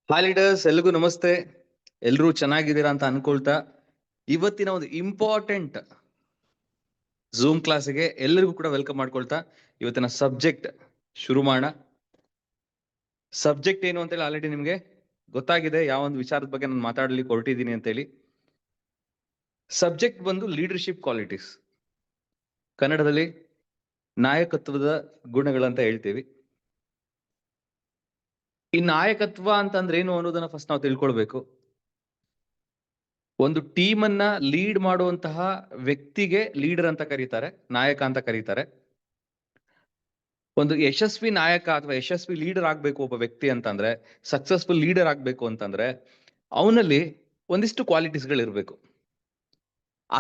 Hi leaders, ಎಲ್ರಿಗೂ ನಮಸ್ತೆ. ಎಲ್ರೂ ಚೆನ್ನಾಗಿದ್ದೀರಾ ಅಂತ ಅನ್ಕೊಳ್ತಾ ಇವತ್ತಿನ ಒಂದು ಇಂಪಾರ್ಟೆಂಟ್ ಝೂಮ್ ಕ್ಲಾಸ್ಗೆ ಎಲ್ಲರಿಗೂ ಕೂಡ ವೆಲ್ಕಮ್ ಮಾಡ್ಕೊಳ್ತಾ ಇವತ್ತಿನ ಸಬ್ಜೆಕ್ಟ್ ಶುರು ಮಾಡೋಣ. ಸಬ್ಜೆಕ್ಟ್ ಏನು ಅಂತೇಳಿ ಆಲ್ರೆಡಿ ನಿಮ್ಗೆ ಗೊತ್ತಾಗಿದೆ, ಯಾವ ಒಂದು ವಿಚಾರದ ಬಗ್ಗೆ ನಾನು ಮಾತಾಡ್ಲಿಕ್ಕೆ ಹೊರಟಿದ್ದೀನಿ ಅಂತೇಳಿ. ಸಬ್ಜೆಕ್ಟ್ ಬಂದು ಲೀಡರ್ಶಿಪ್ ಕ್ವಾಲಿಟೀಸ್, ಕನ್ನಡದಲ್ಲಿ ನಾಯಕತ್ವದ ಗುಣಗಳಂತ ಹೇಳ್ತೀವಿ. ಈ ನಾಯಕತ್ವ ಅಂತಂದ್ರೆ ಏನು ಅನ್ನೋದನ್ನ ಫಸ್ಟ್ ನಾವು ತಿಳ್ಕೊಳ್ಬೇಕು. ಒಂದು ಟೀಮ್ ಅನ್ನ ಲೀಡ್ ಮಾಡುವಂತಹ ವ್ಯಕ್ತಿಗೆ ಲೀಡರ್ ಅಂತ ಕರೀತಾರೆ, ನಾಯಕ ಅಂತ ಕರೀತಾರೆ. ಒಂದು ಯಶಸ್ವಿ ನಾಯಕ ಅಥವಾ ಯಶಸ್ವಿ ಲೀಡರ್ ಆಗ್ಬೇಕು ಒಬ್ಬ ವ್ಯಕ್ತಿ ಅಂತಂದ್ರೆ, ಸಕ್ಸಸ್ಫುಲ್ ಲೀಡರ್ ಆಗ್ಬೇಕು ಅಂತಂದ್ರೆ ಅವನಲ್ಲಿ ಒಂದಿಷ್ಟು ಕ್ವಾಲಿಟೀಸ್ಗಳು ಇರಬೇಕು.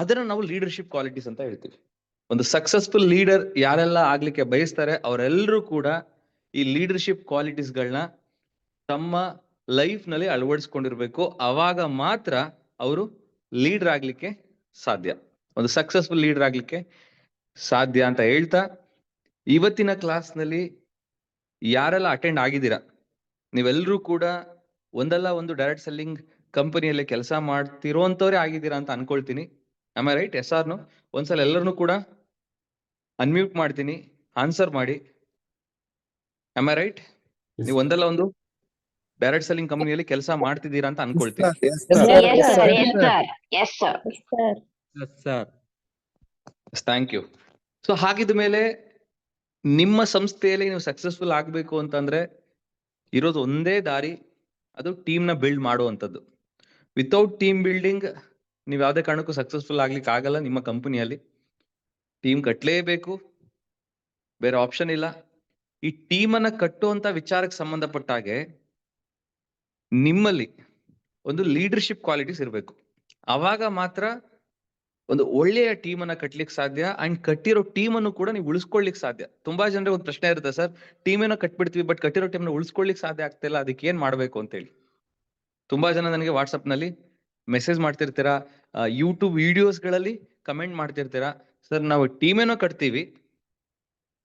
ಅದನ್ನ ನಾವು ಲೀಡರ್ಶಿಪ್ ಕ್ವಾಲಿಟೀಸ್ ಅಂತ ಹೇಳ್ತೀವಿ. ಒಂದು ಸಕ್ಸಸ್ಫುಲ್ ಲೀಡರ್ ಯಾರೆಲ್ಲ ಆಗ್ಲಿಕ್ಕೆ ಬಯಸ್ತಾರೆ ಅವರೆಲ್ಲರೂ ಕೂಡ ಈ ಲೀಡರ್ಶಿಪ್ ಕ್ವಾಲಿಟೀಸ್ಗಳನ್ನ ತಮ್ಮ ಲೈಫ್ ನಲ್ಲಿ ಅಳವಡಿಸ್ಕೊಂಡಿರ್ಬೇಕು. ಅವಾಗ ಮಾತ್ರ ಅವರು ಲೀಡರ್ ಆಗ್ಲಿಕ್ಕೆ ಸಾಧ್ಯ, ಒಂದು ಸಕ್ಸಸ್ಫುಲ್ ಲೀಡರ್ ಆಗ್ಲಿಕ್ಕೆ ಸಾಧ್ಯ ಅಂತ ಹೇಳ್ತಾ, ಇವತ್ತಿನ ಕ್ಲಾಸ್ ನಲ್ಲಿ ಯಾರೆಲ್ಲ ಅಟೆಂಡ್ ಆಗಿದ್ದೀರಾ ನೀವೆಲ್ಲರೂ ಕೂಡ ಒಂದಲ್ಲ ಒಂದು ಡೈರೆಕ್ಟ್ ಸೆಲ್ಲಿಂಗ್ ಕಂಪನಿಯಲ್ಲಿ ಕೆಲಸ ಮಾಡ್ತಿರೋಂಥವ್ರೆ ಆಗಿದ್ದೀರಾ ಅಂತ ಅನ್ಕೊಳ್ತೀನಿ. Am I right? Yes or no? ಒಂದ್ಸಲ ಎಲ್ಲರನ್ನು ಕೂಡ ಅನ್ಮ್ಯೂಟ್ ಮಾಡ್ತೀನಿ, ಆನ್ಸರ್ ಮಾಡಿ. Am I right? ನೀವು ಒಂದಲ್ಲ ಒಂದು ಡೈರೆಕ್ಟ್ ಸೆಲ್ಲಿಂಗ್ ಕಂಪನಿಯಲ್ಲಿ ಕೆಲಸ ಮಾಡ್ತಿದ್ದೀರಾ ಅಂತ ಅನ್ಕೊಳ್ತೀನಿ. Thank you. ಸೊ ಹಾಗಿದ ಮೇಲೆ ನಿಮ್ಮ ಸಂಸ್ಥೆಯಲ್ಲಿ ನೀವು ಸಕ್ಸಸ್ಫುಲ್ ಆಗ್ಬೇಕು ಅಂತಂದ್ರೆ ಇರೋದು ಒಂದೇ ದಾರಿ, ಅದು ಟೀಮ್ ನ ಬಿಲ್ಡ್ ಮಾಡುವಂಥದ್ದು. ವಿತೌಟ್ ಟೀಮ್ ಬಿಲ್ಡಿಂಗ್ ನೀವು ಯಾವುದೇ ಕಾರಣಕ್ಕೂ ಸಕ್ಸಸ್ಫುಲ್ ಆಗ್ಲಿಕ್ಕೆ ಆಗಲ್ಲ. ನಿಮ್ಮ ಕಂಪನಿಯಲ್ಲಿ ಟೀಮ್ ಕಟ್ಟಲೇಬೇಕು, ಬೇರೆ ಆಪ್ಷನ್ ಇಲ್ಲ. ಈ ಟೀಮ್ ಅನ್ನ ಕಟ್ಟುವಂತ ವಿಚಾರಕ್ಕೆ ಸಂಬಂಧಪಟ್ಟ ಹಾಗೆ ನಿಮ್ಮಲ್ಲಿ ಒಂದು ಲೀಡರ್ಶಿಪ್ ಕ್ವಾಲಿಟೀಸ್ ಇರಬೇಕು. ಅವಾಗ ಮಾತ್ರ ಒಂದು ಒಳ್ಳೆಯ ಟೀಮ್ ಅನ್ನ ಕಟ್ಲಿಕ್ಕೆ ಸಾಧ್ಯ, ಅಂಡ್ ಕಟ್ಟಿರೋ ಟೀಮ್ ಅನ್ನು ಕೂಡ ನೀವು ಉಳಿಸ್ಕೊಳ್ಲಿಕ್ಕೆ ಸಾಧ್ಯ. ತುಂಬಾ ಜನರಿಗೆ ಒಂದು ಪ್ರಶ್ನೆ ಇರುತ್ತೆ, ಸರ್ ಟೀಮ್ ಏನೋ ಕಟ್ಬಿಡ್ತೀವಿ ಬಟ್ ಕಟ್ಟಿರೋ ಟೀಮ್ ನ ಉಳಿಸ್ಕೊಳ್ಲಿಕ್ಕೆ ಸಾಧ್ಯ ಆಗ್ತಿಲ್ಲ, ಅದಕ್ಕೆ ಏನ್ ಮಾಡ್ಬೇಕು ಅಂತ ಹೇಳಿ. ತುಂಬಾ ಜನ ನನಗೆ ವಾಟ್ಸಪ್ ನಲ್ಲಿ ಮೆಸೇಜ್ ಮಾಡ್ತಿರ್ತೀರಾ, ಯೂಟ್ಯೂಬ್ ವಿಡಿಯೋಸ್ ಗಳಲ್ಲಿ ಕಮೆಂಟ್ ಮಾಡ್ತಿರ್ತೀರಾ, ಸರ್ ನಾವು ಟೀಮ್ ಏನೋ ಕಟ್ತೀವಿ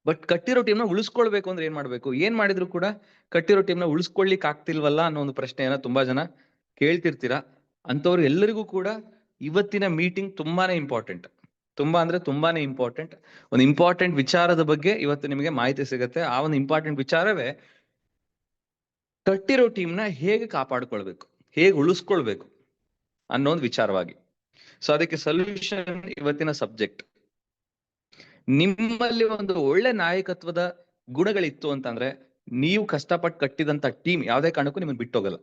ಬಟ್ ಕಟ್ಟಿರೋ ಟೀಮ್ ನ ಉಳಿಸ್ಕೊಳ್ಬೇಕು ಅಂದ್ರೆ ಏನ್ ಮಾಡ್ಬೇಕು, ಏನ್ ಮಾಡಿದ್ರು ಕೂಡ ಕಟ್ಟಿರೋ ಟೀಮ್ ನ ಉಳಿಸ್ಕೊಳ್ಲಿಕ್ಕೆ ಆಗ್ತಿಲ್ವಲ್ಲ ಅನ್ನೋ ಒಂದು ಪ್ರಶ್ನೆಯನ್ನ ತುಂಬಾ ಜನ ಕೇಳ್ತಿರ್ತೀರಾ. ಅಂತವ್ರು ಎಲ್ಲರಿಗೂ ಕೂಡ ಇವತ್ತಿನ ಮೀಟಿಂಗ್ ತುಂಬಾನೇ ಇಂಪಾರ್ಟೆಂಟ್, ತುಂಬಾ ಅಂದ್ರೆ ತುಂಬಾನೇ ಇಂಪಾರ್ಟೆಂಟ್. ಒಂದು ಇಂಪಾರ್ಟೆಂಟ್ ವಿಚಾರದ ಬಗ್ಗೆ ಇವತ್ತು ನಿಮಗೆ ಮಾಹಿತಿ ಸಿಗುತ್ತೆ. ಆ ಒಂದು ಇಂಪಾರ್ಟೆಂಟ್ ವಿಚಾರವೇ ಕಟ್ಟಿರೋ ಟೀಮ್ ನ ಹೇಗೆ ಕಾಪಾಡ್ಕೊಳ್ಬೇಕು, ಹೇಗೆ ಉಳಿಸ್ಕೊಳ್ಬೇಕು ಅನ್ನೋ ಒಂದು ವಿಚಾರವಾಗಿ. ಸೊ ಅದಕ್ಕೆ ಸೊಲ್ಯೂಷನ್ ಇವತ್ತಿನ ಸಬ್ಜೆಕ್ಟ್. ನಿಮ್ಮಲ್ಲಿ ಒಂದು ಒಳ್ಳೆ ನಾಯಕತ್ವದ ಗುಣಗಳಿತ್ತು ಅಂತಂದ್ರೆ ನೀವು ಕಷ್ಟಪಟ್ಟು ಕಟ್ಟಿದಂತ ಟೀಮ್ ಯಾವುದೇ ಕಾರಣಕ್ಕೂ ನಿಮ್ಮನ್ನ ಬಿಟ್ಟೋಗಲ್ಲ.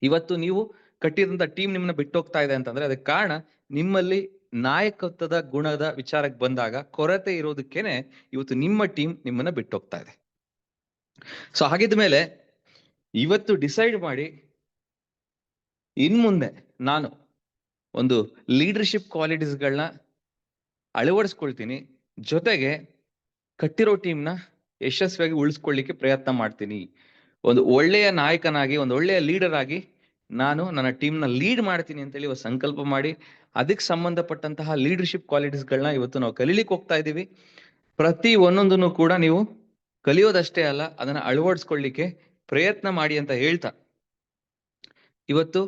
ಇವತ್ತು ನೀವು ಕಟ್ಟಿದಂತ ಟೀಮ್ ನಿಮ್ಮನ್ನ ಬಿಟ್ಟೋಗ್ತಾ ಇದೆ ಅಂತಂದ್ರೆ ಅದಕ್ಕೆ ಕಾರಣ ನಿಮ್ಮಲ್ಲಿ ನಾಯಕತ್ವದ ಗುಣದ ವಿಚಾರಕ್ಕೆ ಬಂದಾಗ ಕೊರತೆ ಇರೋದಕ್ಕೇನೆ ಇವತ್ತು ನಿಮ್ಮ ಟೀಮ್ ನಿಮ್ಮನ್ನ ಬಿಟ್ಟೋಗ್ತಾ ಇದೆ. ಸೊ ಹಾಗಿದ್ಮೇಲೆ ಇವತ್ತು ಡಿಸೈಡ್ ಮಾಡಿ, ಇನ್ ಮುಂದೆ ನಾನು ಒಂದು ಲೀಡರ್ಶಿಪ್ ಕ್ವಾಲಿಟೀಸ್ಗಳನ್ನ ಅಳವಡಿಸ್ಕೊಳ್ತೀನಿ, ಜೊತೆಗೆ ಕಟ್ಟಿರೋ ಟೀಮ್ನ ಯಶಸ್ವಿಯಾಗಿ ಉಳಿಸ್ಕೊಳ್ಳಿಕ್ಕೆ ಪ್ರಯತ್ನ ಮಾಡ್ತೀನಿ. ಒಂದು ಒಳ್ಳೆಯ ನಾಯಕನಾಗಿ, ಒಂದು ಒಳ್ಳೆಯ ಲೀಡರ್ ಆಗಿ ನಾನು ನನ್ನ ಟೀಮ್ನ ಲೀಡ್ ಮಾಡ್ತೀನಿ ಅಂತೇಳಿ ಇವತ್ತು ಸಂಕಲ್ಪ ಮಾಡಿ, ಅದಕ್ಕೆ ಸಂಬಂಧಪಟ್ಟಂತಹ ಲೀಡರ್ಶಿಪ್ ಕ್ವಾಲಿಟೀಸ್ಗಳನ್ನ ಇವತ್ತು ನಾವು ಕಲೀಲಿಕ್ಕೆ ಹೋಗ್ತಾ ಇದ್ದೀವಿ. ಪ್ರತಿ ಒಂದೊಂದನ್ನು ಕೂಡ ನೀವು ಕಲಿಯೋದಷ್ಟೇ ಅಲ್ಲ, ಅದನ್ನ ಅಳವಡಿಸ್ಕೊಳ್ಳಿಕ್ಕೆ ಪ್ರಯತ್ನ ಮಾಡಿ ಅಂತ ಹೇಳ್ತಾ, ಇವತ್ತು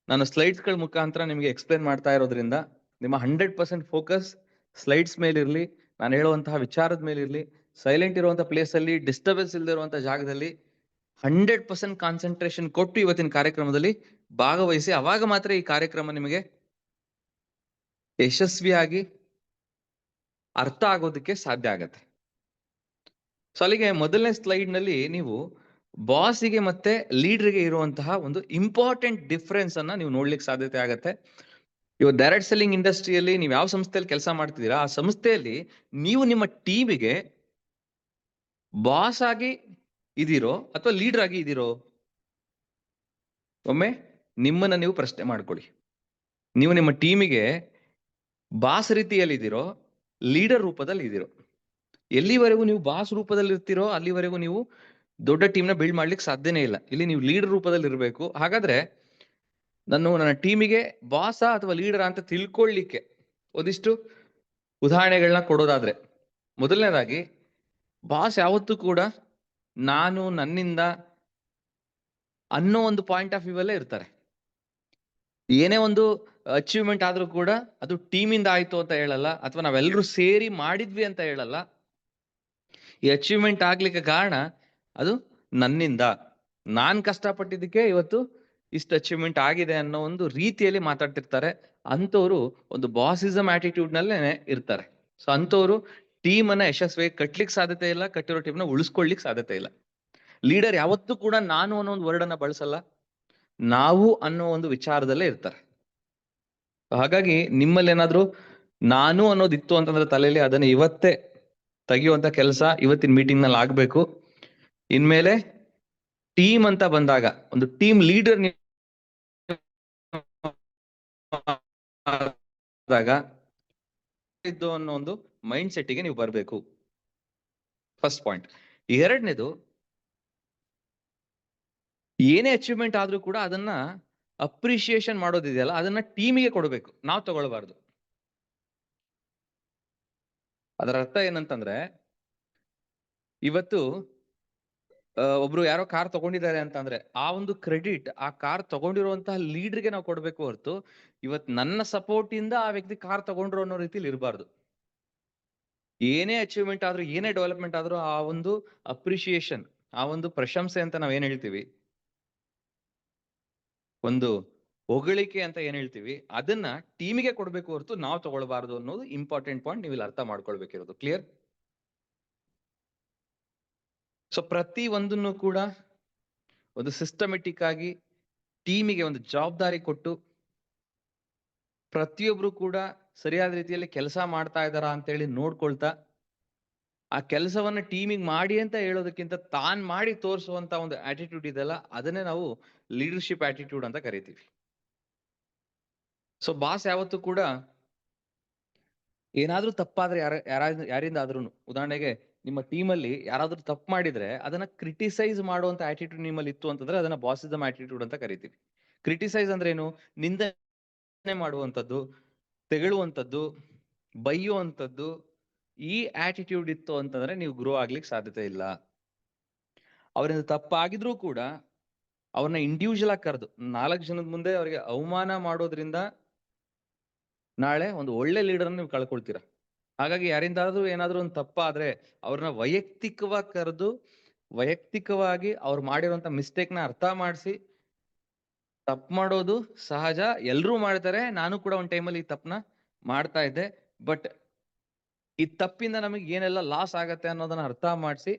ನಾನು ಸ್ಲೈಡ್ಸ್ಗಳ ಮುಖಾಂತರ ನಿಮಗೆ ಎಕ್ಸ್ಪ್ಲೇನ್ ಮಾಡ್ತಾ ಇರೋದ್ರಿಂದ ನಿಮ್ಮ 100% ಫೋಕಸ್ ಸ್ಲೈಡ್ಸ್ ಮೇಲಿರ್ಲಿ, ನಾನು ಹೇಳುವಂತಹ ವಿಚಾರದ ಮೇಲಿರ್ಲಿ. ಸೈಲೆಂಟ್ ಇರುವಂತ ಪ್ಲೇಸ್ ಅಲ್ಲಿ, ಡಿಸ್ಟರ್ಬೆನ್ಸ್ ಇಲ್ಲದೆ ಇರುವಂತಹ ಜಾಗದಲ್ಲಿ 100% ಕಾನ್ಸಂಟ್ರೇಷನ್ ಕೊಟ್ಟು ಇವತ್ತಿನ ಕಾರ್ಯಕ್ರಮದಲ್ಲಿ ಭಾಗವಹಿಸಿ. ಅವಾಗ ಮಾತ್ರ ಈ ಕಾರ್ಯಕ್ರಮ ನಿಮಗೆ ಯಶಸ್ವಿಯಾಗಿ ಅರ್ಥ ಆಗೋದಕ್ಕೆ ಸಾಧ್ಯ ಆಗತ್ತೆ. ಸೊ ಅಲ್ಲಿಗೆ ಮೊದಲನೇ ಸ್ಲೈಡ್ ನಲ್ಲಿ ನೀವು ಬಾಸಿಗೆ ಮತ್ತೆ ಲೀಡರ್ಗೆ ಇರುವಂತಹ ಒಂದು ಇಂಪಾರ್ಟೆಂಟ್ ಡಿಫರೆನ್ಸ್ ಅನ್ನ ನೀವು ನೋಡ್ಲಿಕ್ಕೆ ಸಾಧ್ಯತೆ ಆಗತ್ತೆ. ಇವತ್ತು ಡೈರೆಕ್ಟ್ ಸೆಲ್ಲಿಂಗ್ ಇಂಡಸ್ಟ್ರಿಯಲ್ಲಿ ನೀವು ಯಾವ ಸಂಸ್ಥೆಯಲ್ಲಿ ಕೆಲಸ ಮಾಡ್ತಿದ್ದೀರಾ, ಆ ಸಂಸ್ಥೆಯಲ್ಲಿ ನೀವು ನಿಮ್ಮ ಟೀಮಿಗೆ ಬಾಸ್ ಆಗಿ ಇದೀರೋ ಅಥವಾ ಲೀಡರ್ ಆಗಿ ಇದೀರೋ? ಒಮ್ಮೆ ನಿಮ್ಮನ್ನ ನೀವು ಪ್ರಶ್ನೆ ಮಾಡ್ಕೊಳ್ಳಿ. ನೀವು ನಿಮ್ಮ ಟೀಮಿಗೆ ಬಾಸ್ ರೀತಿಯಲ್ಲಿ ಇದೀರೋ, ಲೀಡರ್ ರೂಪದಲ್ಲಿ ಇದೀರೋ? ಎಲ್ಲಿವರೆಗೂ ನೀವು ಬಾಸ್ ರೂಪದಲ್ಲಿ ಇರ್ತೀರೋ ಅಲ್ಲಿವರೆಗೂ ನೀವು ದೊಡ್ಡ ಟೀಮ್ನ ಬಿಲ್ಡ್ ಮಾಡ್ಲಿಕ್ಕೆ ಸಾಧ್ಯನೇ ಇಲ್ಲ. ಇಲ್ಲಿ ನೀವು ಲೀಡರ್ ರೂಪದಲ್ಲಿ ಇರಬೇಕು. ಹಾಗಾದ್ರೆ ನನ್ನ ಟೀಮಿಗೆ ಬಾಸ ಅಥವಾ ಲೀಡರ್ ಅಂತ ತಿಳ್ಕೊಳ್ಳಿಕ್ಕೆ ಒಂದಿಷ್ಟು ಉದಾಹರಣೆಗಳನ್ನ ಕೊಡೋದಾದ್ರೆ, ಮೊದಲನೇದಾಗಿ ಬಾಸ್ ಯಾವತ್ತೂ ಕೂಡ ನಾನು ನನ್ನಿಂದ ಅನ್ನೋ ಒಂದು ಪಾಯಿಂಟ್ ಆಫ್ ವ್ಯೂ ಅಲ್ಲೇ ಇರ್ತಾರೆ. ಏನೇ ಒಂದು ಅಚೀವ್ಮೆಂಟ್ ಆದ್ರೂ ಕೂಡ ಅದು ಟೀಮಿಂದ ಆಯ್ತು ಅಂತ ಹೇಳಲ್ಲ, ಅಥವಾ ನಾವೆಲ್ಲರೂ ಸೇರಿ ಮಾಡಿದ್ವಿ ಅಂತ ಹೇಳಲ್ಲ. ಈ ಅಚೀವ್ಮೆಂಟ್ ಆಗ್ಲಿಕ್ಕೆ ಕಾರಣ ಅದು ನನ್ನಿಂದ, ನಾನ್ ಕಷ್ಟಪಟ್ಟಿದ್ದಕ್ಕೆ ಇವತ್ತು ಇಷ್ಟು ಅಚೀವ್ಮೆಂಟ್ ಆಗಿದೆ ಅನ್ನೋ ಒಂದು ರೀತಿಯಲ್ಲಿ ಮಾತಾಡ್ತಿರ್ತಾರೆ. ಅಂಥವ್ರು ಒಂದು ಬಾಸಿಸಮ್ ಆಟಿಟ್ಯೂಡ್ ನಲ್ಲೇ ಇರ್ತಾರೆ. ಸೊ ಅಂಥವ್ರು ಟೀಮ್ ಅನ್ನ ಯಶಸ್ವಿಯಾಗಿ ಕಟ್ಲಿಕ್ಕೆ ಸಾಧ್ಯತೆ ಇಲ್ಲ, ಕಟ್ಟಿರೋ ಟೀಮ್ ನ ಉಳಿಸ್ಕೊಳ್ಲಿಕ್ಕೆ ಸಾಧ್ಯತೆ ಇಲ್ಲ. ಲೀಡರ್ ಯಾವತ್ತೂ ಕೂಡ ನಾನು ಅನ್ನೋ ಒಂದು ವರ್ಡ್ ಅನ್ನ ಬಳಸಲ್ಲ, ನಾವು ಅನ್ನೋ ಒಂದು ವಿಚಾರದಲ್ಲೇ ಇರ್ತಾರೆ. ಹಾಗಾಗಿ ನಿಮ್ಮಲ್ಲಿ ಏನಾದ್ರೂ ನಾನು ಅನ್ನೋದಿತ್ತು ಅಂತಂದ್ರೆ ತಲೆಯಲ್ಲಿ, ಅದನ್ನ ಇವತ್ತೇ ತೆಗೆಯುವಂತ ಕೆಲಸ ಇವತ್ತಿನ ಮೀಟಿಂಗ್ ನಲ್ಲಿ ಆಗ್ಬೇಕು. ಇನ್ಮೇಲೆ ಟೀಮ್ ಅಂತ ಬಂದಾಗ ಒಂದು ಟೀಮ್ ಲೀಡರ್ ಇದ್ದು ಅನ್ನೋ ಒಂದು ಮೈಂಡ್ ಸೆಟ್ಗೆ ನೀವು ಬರಬೇಕು. First point. ಎರಡನೇದು, ಏನೇ ಅಚೀವ್ಮೆಂಟ್ ಆದ್ರೂ ಕೂಡ ಅದನ್ನ ಅಪ್ರಿಶಿಯೇಷನ್ ಮಾಡೋದಿದೆಯಲ್ಲ, ಅದನ್ನ ಟೀಮಿಗೆ ಕೊಡಬೇಕು, ನಾವು ತಗೊಳ್ಬಾರ್ದು. ಅದರ ಅರ್ಥ ಏನಂತಂದ್ರೆ, ಇವತ್ತು ಒಬ್ರು ಯಾರೋ ಕಾರ್ ತಗೊಂಡಿದ್ದಾರೆ ಅಂತಂದ್ರೆ ಆ ಒಂದು ಕ್ರೆಡಿಟ್ ಆ ಕಾರ್ ತಗೊಂಡಿರುವಂತಹ ಲೀಡರ್ಗೆ ನಾವು ಕೊಡ್ಬೇಕು ಹೊರತು ಇವತ್ತು ನನ್ನ ಸಪೋರ್ಟ್ ಇಂದ ಆ ವ್ಯಕ್ತಿ ಕಾರ್ ತಗೊಂಡ್ರು ಅನ್ನೋ ರೀತಿಲಿ ಇರಬಾರ್ದು. ಏನೇ ಅಚೀವ್ಮೆಂಟ್ ಆದ್ರೂ, ಏನೇ ಡೆವಲಪ್ಮೆಂಟ್ ಆದ್ರೂ ಆ ಒಂದು ಅಪ್ರಿಶಿಯೇಷನ್, ಆ ಒಂದು ಪ್ರಶಂಸೆ ಅಂತ ನಾವ್ ಏನ್ ಹೇಳ್ತೀವಿ, ಒಂದು ಹೊಗಳಿಕೆ ಅಂತ ಏನ್ ಹೇಳ್ತೀವಿ, ಅದನ್ನ ಟೀಮಿಗೆ ಕೊಡ್ಬೇಕು ಹೊರತು ನಾವು ತಗೊಳ್ಬಾರ್ದು ಅನ್ನೋದು ಇಂಪಾರ್ಟೆಂಟ್ ಪಾಯಿಂಟ್. ನೀವು ಇಲ್ಲಿ ಅರ್ಥ ಮಾಡ್ಕೊಳ್ಬೇಕಿರೋದು. ಕ್ಲಿಯರ್? ಸೊ ಪ್ರತಿ ಒಂದನ್ನು ಕೂಡ ಒಂದು ಸಿಸ್ಟಮೆಟಿಕ್ ಆಗಿ ಟೀಮಿಗೆ ಒಂದು ಜವಾಬ್ದಾರಿ ಕೊಟ್ಟು, ಪ್ರತಿಯೊಬ್ರು ಕೂಡ ಸರಿಯಾದ ರೀತಿಯಲ್ಲಿ ಕೆಲಸ ಮಾಡ್ತಾ ಇದ್ದಾರಾ ಅಂತೇಳಿ ನೋಡ್ಕೊಳ್ತಾ, ಆ ಕೆಲಸವನ್ನ ಟೀಮಿಗೆ ಮಾಡಿ ಅಂತ ಹೇಳೋದಕ್ಕಿಂತ ತಾನ್ ಮಾಡಿ ತೋರಿಸುವಂತ ಒಂದು ಆಟಿಟ್ಯೂಡ್ ಇದೆಲ್ಲ, ಅದನ್ನೇ ನಾವು ಲೀಡರ್ಶಿಪ್ ಆಟಿಟ್ಯೂಡ್ ಅಂತ ಕರಿತೀವಿ. ಸೊ ಬಾಸ್ ಯಾವತ್ತೂ ಕೂಡ ಏನಾದ್ರೂ ತಪ್ಪಾದ್ರೆ ಯಾರಿಂದ ಆದ್ರೂ, ಉದಾಹರಣೆಗೆ ನಿಮ್ಮ ಟೀಮಲ್ಲಿ ಯಾರಾದ್ರೂ ತಪ್ಪು ಮಾಡಿದ್ರೆ ಅದನ್ನ ಕ್ರಿಟಿಸೈಸ್ ಮಾಡುವಂತ ಆಟಿಟ್ಯೂಡ್ ನಿಮ್ಮಲ್ಲಿ ಇತ್ತು ಅಂತಂದ್ರೆ ಅದನ್ನ ಬಾಸಿಸಮ್ ಆಟಿಟ್ಯೂಡ್ ಅಂತ ಕರಿತೀವಿ. ಕ್ರಿಟಿಸೈಸ್ ಅಂದ್ರೆ ಏನು? ನಿಂದನೆ ಮಾಡುವಂಥದ್ದು, ತೆಗಳುವಂಥದ್ದು, ಬೈಯುವಂಥದ್ದು. ಈ ಆಟಿಟ್ಯೂಡ್ ಇತ್ತು ಅಂತಂದ್ರೆ ನೀವು ಗ್ರೋ ಆಗ್ಲಿಕ್ಕೆ ಸಾಧ್ಯತೆ ಇಲ್ಲ. ಅವರಿಂದ ತಪ್ಪಾಗಿದ್ರೂ ಕೂಡ ಅವ್ರನ್ನ ಇಂಡಿವಿಜುವಲ್ ಆಗಿ ಕರೆದು 4 ಜನದ ಮುಂದೆ ಅವರಿಗೆ ಅವಮಾನ ಮಾಡೋದ್ರಿಂದ ನಾಳೆ ಒಂದು ಒಳ್ಳೆ ಲೀಡರ್ ನೀವು ಕಳ್ಕೊಳ್ತೀರಾ. ಹಾಗಾಗಿ ಯಾರಿಂದಾದ್ರೂ ಏನಾದ್ರೂ ಒಂದು ತಪ್ಪಾದ್ರೆ ಅವ್ರನ್ನ ವೈಯಕ್ತಿಕವಾಗಿ ಕರೆದು, ವೈಯಕ್ತಿಕವಾಗಿ ಅವ್ರು ಮಾಡಿರುವಂತ ಮಿಸ್ಟೇಕ್ ನ ಅರ್ಥ ಮಾಡಿಸಿ, ತಪ್ಪು ಮಾಡೋದು ಸಹಜ, ಎಲ್ರೂ ಮಾಡ್ತಾರೆ, ನಾನು ಕೂಡ ಒಂದ್ ಟೈಮಲ್ಲಿ ಈ ತಪ್ಪನ ಮಾಡ್ತಾ ಇದ್ದೆ, ಬಟ್ ಈ ತಪ್ಪಿಂದ ನಮಗೆ ಏನೆಲ್ಲ ಲಾಸ್ ಆಗತ್ತೆ ಅನ್ನೋದನ್ನ ಅರ್ಥ ಮಾಡಿಸಿ,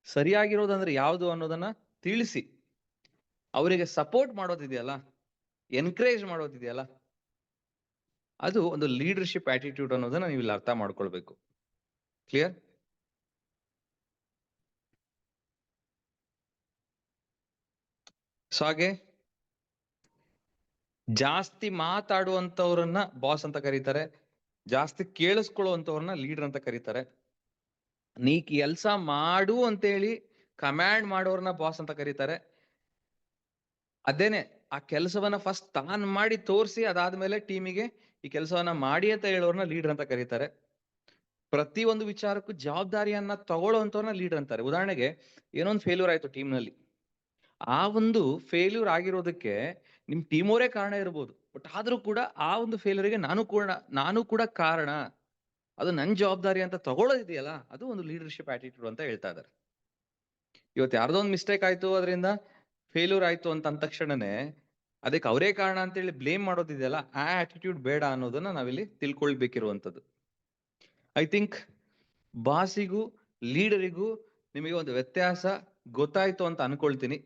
ಸರಿಯಾಗಿರೋದಂದ್ರೆ ಯಾವುದು ಅನ್ನೋದನ್ನ ತಿಳಿಸಿ, ಅವರಿಗೆ ಸಪೋರ್ಟ್ ಮಾಡೋದಿದೆಯಲ್ಲ, ಎನ್ಕರೇಜ್ ಮಾಡೋದಿದೆಯಲ್ಲ, ಅದು ಒಂದು ಲೀಡರ್ಶಿಪ್ ಆಟಿಟ್ಯೂಡ್ ಅನ್ನೋದನ್ನ ನೀವು ಇಲ್ಲಿ ಅರ್ಥ ಮಾಡ್ಕೊಳ್ಬೇಕು. ಕ್ಲಿಯರ್? ಸೊ ಹಾಗೆ ಜಾಸ್ತಿ ಮಾತಾಡುವಂತವ್ರನ್ನ ಬಾಸ್ ಅಂತ ಕರೀತಾರೆ, ಜಾಸ್ತಿ ಕೇಳಿಸ್ಕೊಳ್ಳುವಂತವ್ರನ್ನ ಲೀಡರ್ ಅಂತ ಕರೀತಾರೆ. ನೀ ಕೆಲಸ ಮಾಡು ಅಂತೇಳಿ ಕಮ್ಯಾಂಡ್ ಮಾಡೋರ್ನ ಬಾಸ್ ಅಂತ ಕರೀತಾರೆ. ಅದೇನೆ ಆ ಕೆಲಸವನ್ನ ಫಸ್ಟ್ ತಾನ್ ಮಾಡಿ ತೋರಿಸಿ ಅದಾದ್ಮೇಲೆ ಟೀಮಿಗೆ ಈ ಕೆಲಸವನ್ನ ಮಾಡಿ ಅಂತ ಹೇಳೋರ್ನ ಲೀಡರ್ ಅಂತ ಕರೀತಾರೆ. ಪ್ರತಿ ಒಂದು ವಿಚಾರಕ್ಕೂ ಜವಾಬ್ದಾರಿಯನ್ನ ತಗೊಳ್ಳುವಂತವ್ರನ್ನ ಲೀಡರ್ ಅಂತಾರೆ. ಉದಾಹರಣೆಗೆ ಏನೊಂದು ಫೇಲ್ಯೂರ್ ಆಯ್ತು ಟೀಮ್ ನಲ್ಲಿ, ಆ ಒಂದು ಫೇಲ್ಯೂರ್ ಆಗಿರೋದಕ್ಕೆ ನಿಮ್ ಟೀಮ್ ಅವರೇ ಕಾರಣ ಇರ್ಬೋದು, ಬಟ್ ಆದ್ರೂ ಕೂಡ ಆ ಒಂದು ಫೇಲ್ಯೂರ್ಗೆ ನಾನು ಕೂಡ ಕಾರಣ, ಅದು ನನ್ ಜವಾಬ್ದಾರಿ ಅಂತ ತಗೊಳ್ಳೋದಿದೆಯಲ್ಲ, ಅದು ಒಂದು ಲೀಡರ್ಶಿಪ್ ಆಟಿಟ್ಯೂಡ್ ಅಂತ ಹೇಳ್ತಾ ಇದ್ದಾರೆ. ಇವತ್ತು ಯಾರ್ದೋ ಒಂದು ಮಿಸ್ಟೇಕ್ ಆಯ್ತು, ಅದರಿಂದ ಫೇಲ್ಯೂರ್ ಆಯ್ತು ಅಂತ ಅಂದ ತಕ್ಷಣನೇ ಅದಕ್ಕೆ ಅವರೇ ಕಾರಣ ಅಂತೇಳಿ ಬ್ಲೇಮ್ ಮಾಡೋದಿದೆಯಲ್ಲ, ಆ ಆಟಿಟ್ಯೂಡ್ ಬೇಡ ಅನ್ನೋದನ್ನ ನಾವಿಲ್ಲಿ ತಿಳ್ಕೊಳ್ಬೇಕಿರುವಂತದ್ದು. ಐ ಥಿಂಕ್ ಬಾಸಿಗೂ ಲೀಡರಿಗೂ ನಿಮಗೆ ಒಂದು ವ್ಯತ್ಯಾಸ ಗೊತ್ತಾಯ್ತು ಅಂತ ಅನ್ಕೊಳ್ತೀನಿ.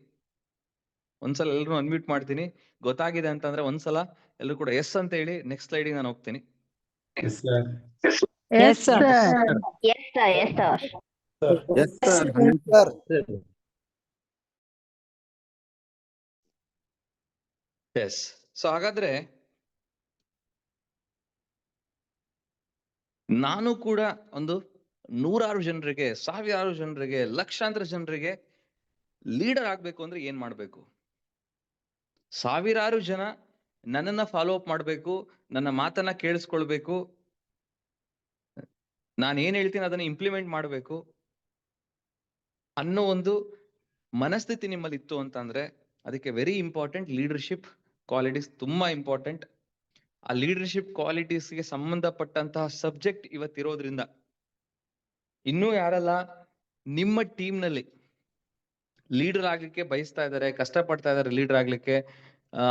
ಒಂದ್ಸಲ ಎಲ್ರು ಅನ್ಮ್ಯೂಟ್ ಮಾಡ್ತೀನಿ. ಗೊತ್ತಾಗಿದೆ ಅಂತಂದ್ರೆ ಒಂದ್ಸಲ ಎಲ್ಲರೂ ಕೂಡ ಎಸ್ ಅಂತ ಹೇಳಿ ನೆಕ್ಸ್ಟ್ ಸ್ಲೈಡ್ ನಾನು ಹೋಗ್ತೀನಿ. ಎಸ್. ಸೊ ಹಾಗಾದ್ರೆ ನಾನು ಕೂಡ ಒಂದು 100 ಜನರಿಗೆ, 1000 ಜನರಿಗೆ, ಲಕ್ಷಾಂತರ ಜನರಿಗೆ ಲೀಡರ್ ಆಗ್ಬೇಕು ಅಂದ್ರೆ ಏನ್ ಮಾಡ್ಬೇಕು? 1000 ಜನ ನನ್ನನ್ನ ಫಾಲೋ ಅಪ್ ಮಾಡ್ಬೇಕು, ನನ್ನ ಮಾತನ್ನ ಕೇಳಿಸ್ಕೊಳ್ಬೇಕು, ನಾನು ಏನ್ ಹೇಳ್ತೀನಿ ಅದನ್ನ ಇಂಪ್ಲಿಮೆಂಟ್ ಮಾಡ್ಬೇಕು ಅನ್ನೋ ಒಂದು ಮನಸ್ಥಿತಿ ನಿಮ್ಮಲ್ಲಿ ಇತ್ತು ಅಂತಂದ್ರೆ ಅದಕ್ಕೆ ವೆರಿ ಇಂಪಾರ್ಟೆಂಟ್ ಲೀಡರ್ಶಿಪ್ ಕ್ವಾಲಿಟೀಸ್ ತುಂಬಾ ಇಂಪಾರ್ಟೆಂಟ್. ಆ ಲೀಡರ್ಶಿಪ್ ಕ್ವಾಲಿಟೀಸ್ಗೆ ಸಂಬಂಧಪಟ್ಟಂತಹ ಸಬ್ಜೆಕ್ಟ್ ಇವತ್ತಿರೋದ್ರಿಂದ ಇನ್ನೂ ಯಾರೆಲ್ಲ ನಿಮ್ಮ ಟೀಮ್ ನಲ್ಲಿ ಲೀಡರ್ ಆಗ್ಲಿಕ್ಕೆ ಬಯಸ್ತಾ ಇದ್ದಾರೆ, ಕಷ್ಟಪಡ್ತಾ ಇದ್ದಾರೆ ಲೀಡರ್ ಆಗ್ಲಿಕ್ಕೆ,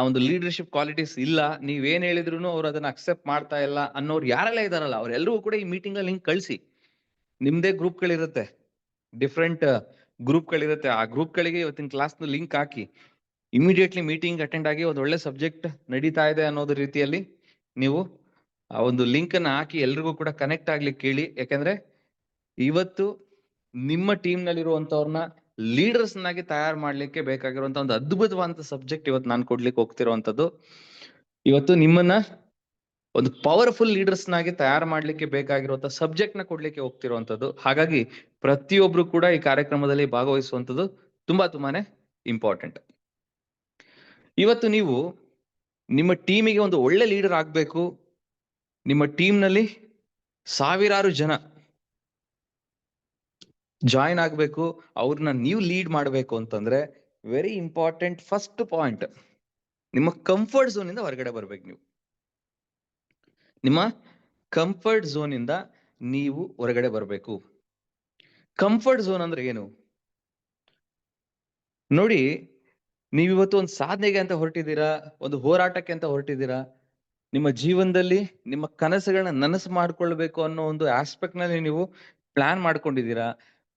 ಒಂದು ಲೀಡರ್ಶಿಪ್ ಕ್ವಾಲಿಟೀಸ್ ಇಲ್ಲ, ನೀವೇನ್ ಹೇಳಿದ್ರು ಅವ್ರು ಅದನ್ನ ಅಕ್ಸೆಪ್ಟ್ ಮಾಡ್ತಾ ಇಲ್ಲ ಅನ್ನೋರು ಯಾರೆಲ್ಲ ಇದಾರಲ್ಲ ಅವ್ರೆಲ್ಲರೂ ಕೂಡ ಈ ಮೀಟಿಂಗ್ ಅಲ್ಲಿ ಲಿಂಕ್ ಕಳಿಸಿ. ನಿಮ್ದೇ ಗ್ರೂಪ್ಗಳಿರುತ್ತೆ, ಡಿಫ್ರೆಂಟ್ ಗ್ರೂಪ್ಗಳಿರುತ್ತೆ, ಆ ಗ್ರೂಪ್ಗಳಿಗೆ ಇವತ್ತಿನ ಕ್ಲಾಸ್ ಲಿಂಕ್ ಹಾಕಿ ಇಮಿಡಿಯೇಟ್ಲಿ ಮೀಟಿಂಗ್ ಅಟೆಂಡ್ ಆಗಿ ಒಂದು ಒಳ್ಳೆ ಸಬ್ಜೆಕ್ಟ್ ನಡೀತಾ ಇದೆ ಅನ್ನೋದು ರೀತಿಯಲ್ಲಿ ನೀವು ಆ ಒಂದು ಲಿಂಕ್ ಅನ್ನ ಹಾಕಿ ಎಲ್ರಿಗೂ ಕೂಡ ಕನೆಕ್ಟ್ ಆಗ್ಲಿಕ್ಕೆ ಕೇಳಿ. ಯಾಕಂದ್ರೆ ಇವತ್ತು ನಿಮ್ಮ ಟೀಮ್ ನಲ್ಲಿರುವಂತವ್ರನ್ನ ಲೀಡರ್ಸ್ ನಾಗಿ ತಯಾರು ಮಾಡ್ಲಿಕ್ಕೆ ಬೇಕಾಗಿರುವಂತ ಒಂದು ಅದ್ಭುತವಾದ ಸಬ್ಜೆಕ್ಟ್ ಇವತ್ತು ನಾನು ಕೊಡ್ಲಿಕ್ಕೆ ಹೋಗ್ತಿರುವಂತದ್ದು. ಇವತ್ತು ನಿಮ್ಮನ್ನ ಒಂದು ಪವರ್ಫುಲ್ ಲೀಡರ್ಸ್ ನಾಗಿ ತಯಾರು ಮಾಡ್ಲಿಕ್ಕೆ ಬೇಕಾಗಿರುವಂತ ಸಬ್ಜೆಕ್ಟ್ ನ ಕೊಡ್ಲಿಕ್ಕೆ ಹೋಗ್ತಿರುವಂತದ್ದು. ಹಾಗಾಗಿ ಪ್ರತಿಯೊಬ್ರು ಕೂಡ ಈ ಕಾರ್ಯಕ್ರಮದಲ್ಲಿ ಭಾಗವಹಿಸುವಂತದ್ದು ತುಂಬಾನೇ ಇಂಪಾರ್ಟೆಂಟ್. ಇವತ್ತು ನೀವು ನಿಮ್ಮ ಟೀಮಿಗೆ ಒಂದು ಒಳ್ಳೆ ಲೀಡರ್ ಆಗ್ಬೇಕು, ನಿಮ್ಮ ಟೀಮ್ ನಲ್ಲಿ ಸಾವಿರಾರು ಜನ ಜಾಯಿನ್ ಆಗ್ಬೇಕು, ಅವ್ರನ್ನ ನೀವು ಲೀಡ್ ಮಾಡ್ಬೇಕು ಅಂತಂದ್ರೆ ವೆರಿ ಇಂಪಾರ್ಟೆಂಟ್ ಫಸ್ಟ್ ಪಾಯಿಂಟ್, ನಿಮ್ಮ ಕಂಫರ್ಟ್ ಝೋನ್ ಇಂದ ಹೊರಗಡೆ ಬರ್ಬೇಕು. ನೀವು ನಿಮ್ಮ ಕಂಫರ್ಟ್ ಝೋನ್ ಇಂದ ನೀವು ಹೊರಗಡೆ ಬರ್ಬೇಕು. ಕಂಫರ್ಟ್ ಝೋನ್ ಅಂದ್ರೆ ಏನು ನೋಡಿ, ನೀವಿವತ್ತು ಒಂದು ಸಾಧನೆಗೆ ಅಂತ ಹೊರಟಿದ್ದೀರಾ, ಒಂದು ಹೋರಾಟಕ್ಕೆ ಅಂತ ಹೊರಟಿದ್ದೀರಾ, ನಿಮ್ಮ ಜೀವನದಲ್ಲಿ ನಿಮ್ಮ ಕನಸುಗಳನ್ನ ನನಸು ಮಾಡ್ಕೊಳ್ಬೇಕು ಅನ್ನೋ ಒಂದು ಆಸ್ಪೆಕ್ಟ್ ನಲ್ಲಿ ನೀವು ಪ್ಲಾನ್ ಮಾಡ್ಕೊಂಡಿದ್ದೀರಾ.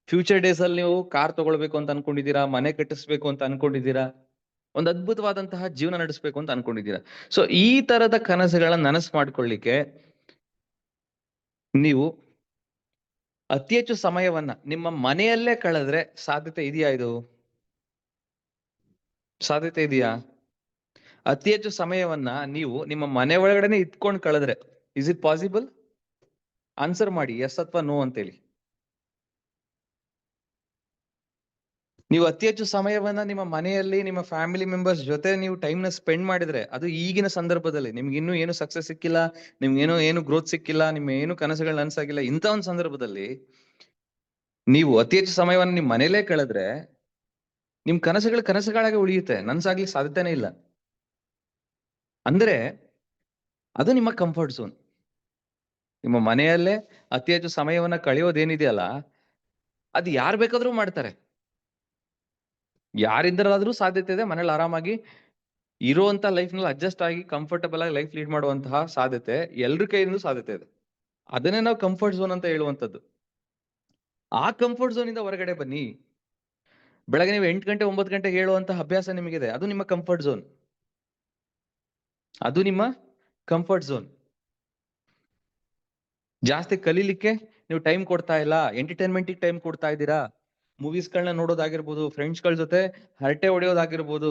ಫ್ಯೂಚರ್ ಡೇಸ್ ಅಲ್ಲಿ ನೀವು ಕಾರ್ ತಗೊಳ್ಬೇಕು ಅಂತ ಅನ್ಕೊಂಡಿದ್ದೀರಾ, ಮನೆ ಕಟ್ಟಿಸ್ಬೇಕು ಅಂತ ಅನ್ಕೊಂಡಿದ್ದೀರಾ, ಒಂದು ಅದ್ಭುತವಾದಂತಹ ಜೀವನ ನಡೆಸಬೇಕು ಅಂತ ಅನ್ಕೊಂಡಿದ್ದೀರಾ. ಸೊ ಈ ತರದ ಕನಸುಗಳನ್ನ ನನಸು ಮಾಡ್ಕೊಳ್ಳಿಕ್ಕೆ ನೀವು ಅತಿ ಹೆಚ್ಚು ಸಮಯವನ್ನ ನಿಮ್ಮ ಮನೆಯಲ್ಲೇ ಕಳೆದ್ರೆ ಸಾಧ್ಯತೆ ಇದೆಯಾ? ಇದು ಸಾಧ್ಯತೆ ಇದೆಯಾ? ಅತಿ ಹೆಚ್ಚು ಸಮಯವನ್ನ ನೀವು ನಿಮ್ಮ ಮನೆ ಒಳಗಡೆನೆ ಇಟ್ಕೊಂಡು ಕಳೆದ್ರೆ ಇಸ್ ಇಟ್ ಪಾಸಿಬಲ್? ಆನ್ಸರ್ ಮಾಡಿ, ಎಸ್ ಅಥವಾ ನೋ ಅಂತೇಳಿ. ನೀವು ಅತಿ ಹೆಚ್ಚು ಸಮಯವನ್ನ ನಿಮ್ಮ ಮನೆಯಲ್ಲಿ ನಿಮ್ಮ ಫ್ಯಾಮಿಲಿ ಮೆಂಬರ್ಸ್ ಜೊತೆ ನೀವು ಟೈಮ್ ನ ಸ್ಪೆಂಡ್ ಮಾಡಿದ್ರೆ, ಅದು ಈಗಿನ ಸಂದರ್ಭದಲ್ಲಿ ನಿಮ್ಗೆ ಇನ್ನೂ ಏನು ಸಕ್ಸಸ್ ಸಿಕ್ಕಿಲ್ಲ, ನಿಮ್ಗೆ ಏನು ಗ್ರೋತ್ ಸಿಕ್ಕಿಲ್ಲ, ನಿಮ್ಮ ಏನು ಕನಸುಗಳು ನನ್ಸಾಗಿಲ್ಲ, ಇಂಥ ಒಂದು ಸಂದರ್ಭದಲ್ಲಿ ನೀವು ಅತಿ ಹೆಚ್ಚು ಸಮಯವನ್ನ ನಿಮ್ ಮನೇಲೇ ಕಳೆದ್ರೆ ನಿಮ್ ಕನಸುಗಳಾಗಿ ಉಳಿಯುತ್ತೆ, ನನ್ಸಾಗ್ಲಿಕ್ಕೆ ಸಾಧ್ಯತೆನೇ ಇಲ್ಲ. ಅಂದ್ರೆ ಅದು ನಿಮ್ಮ ಕಂಫರ್ಟ್ ಝೋನ್. ನಿಮ್ಮ ಮನೆಯಲ್ಲೇ ಅತಿ ಹೆಚ್ಚು ಸಮಯವನ್ನ ಕಳೆಯೋದೇನಿದೆಯಲ್ಲ, ಅದು ಯಾರು ಬೇಕಾದ್ರೂ ಮಾಡ್ತಾರೆ, ಯಾರಿಂದಲಾದ್ರೂ ಸಾಧ್ಯತೆ ಇದೆ ಮನೇಲಿ ಆರಾಮಾಗಿ ಇರುವಂತ ಲೈಫ್ ನಲ್ಲಿ ಅಡ್ಜಸ್ಟ್ ಆಗಿ ಕಂಫರ್ಟಬಲ್ ಆಗಿ ಲೈಫ್ ಲೀಡ್ ಮಾಡುವಂತಹ ಸಾಧ್ಯತೆ ಎಲ್ರ ಕೈಯಿಂದ ಸಾಧ್ಯತೆ ಇದೆ. ಅದನ್ನೇ ನಾವು ಕಂಫರ್ಟ್ ಝೋನ್ ಅಂತ ಹೇಳುವಂತದ್ದು. ಆ ಕಂಫರ್ಟ್ ಝೋನ್ ಇಂದ ಹೊರಗಡೆ ಬನ್ನಿ. ಬೆಳಗ್ಗೆ ನೀವು 8 ಗಂಟೆ 9 ಗಂಟೆಗೆ ಹೇಳುವಂತಹ ಅಭ್ಯಾಸ ನಿಮಗಿದೆ, ಅದು ನಿಮ್ಮ ಕಂಫರ್ಟ್ ಝೋನ್. ಅದು ನಿಮ್ಮ ಕಂಫರ್ಟ್ ಝೋನ್. ಜಾಸ್ತಿ ಕಲೀಲಿಕ್ಕೆ ನೀವು ಟೈಮ್ ಕೊಡ್ತಾ ಇಲ್ಲ, ಎಂಟರ್ಟೈನ್ಮೆಂಟ್ ಟೈಮ್ ಕೊಡ್ತಾ ಇದ್ದೀರಾ, ಮೂವೀಸ್ ಗಳನ್ನ ನೋಡೋದಾಗಿರ್ಬೋದು, ಫ್ರೆಂಡ್ಸ್ ಗಳ ಜೊತೆ ಹರಟೆ ಹೊಡೆಯೋದಾಗಿರ್ಬೋದು,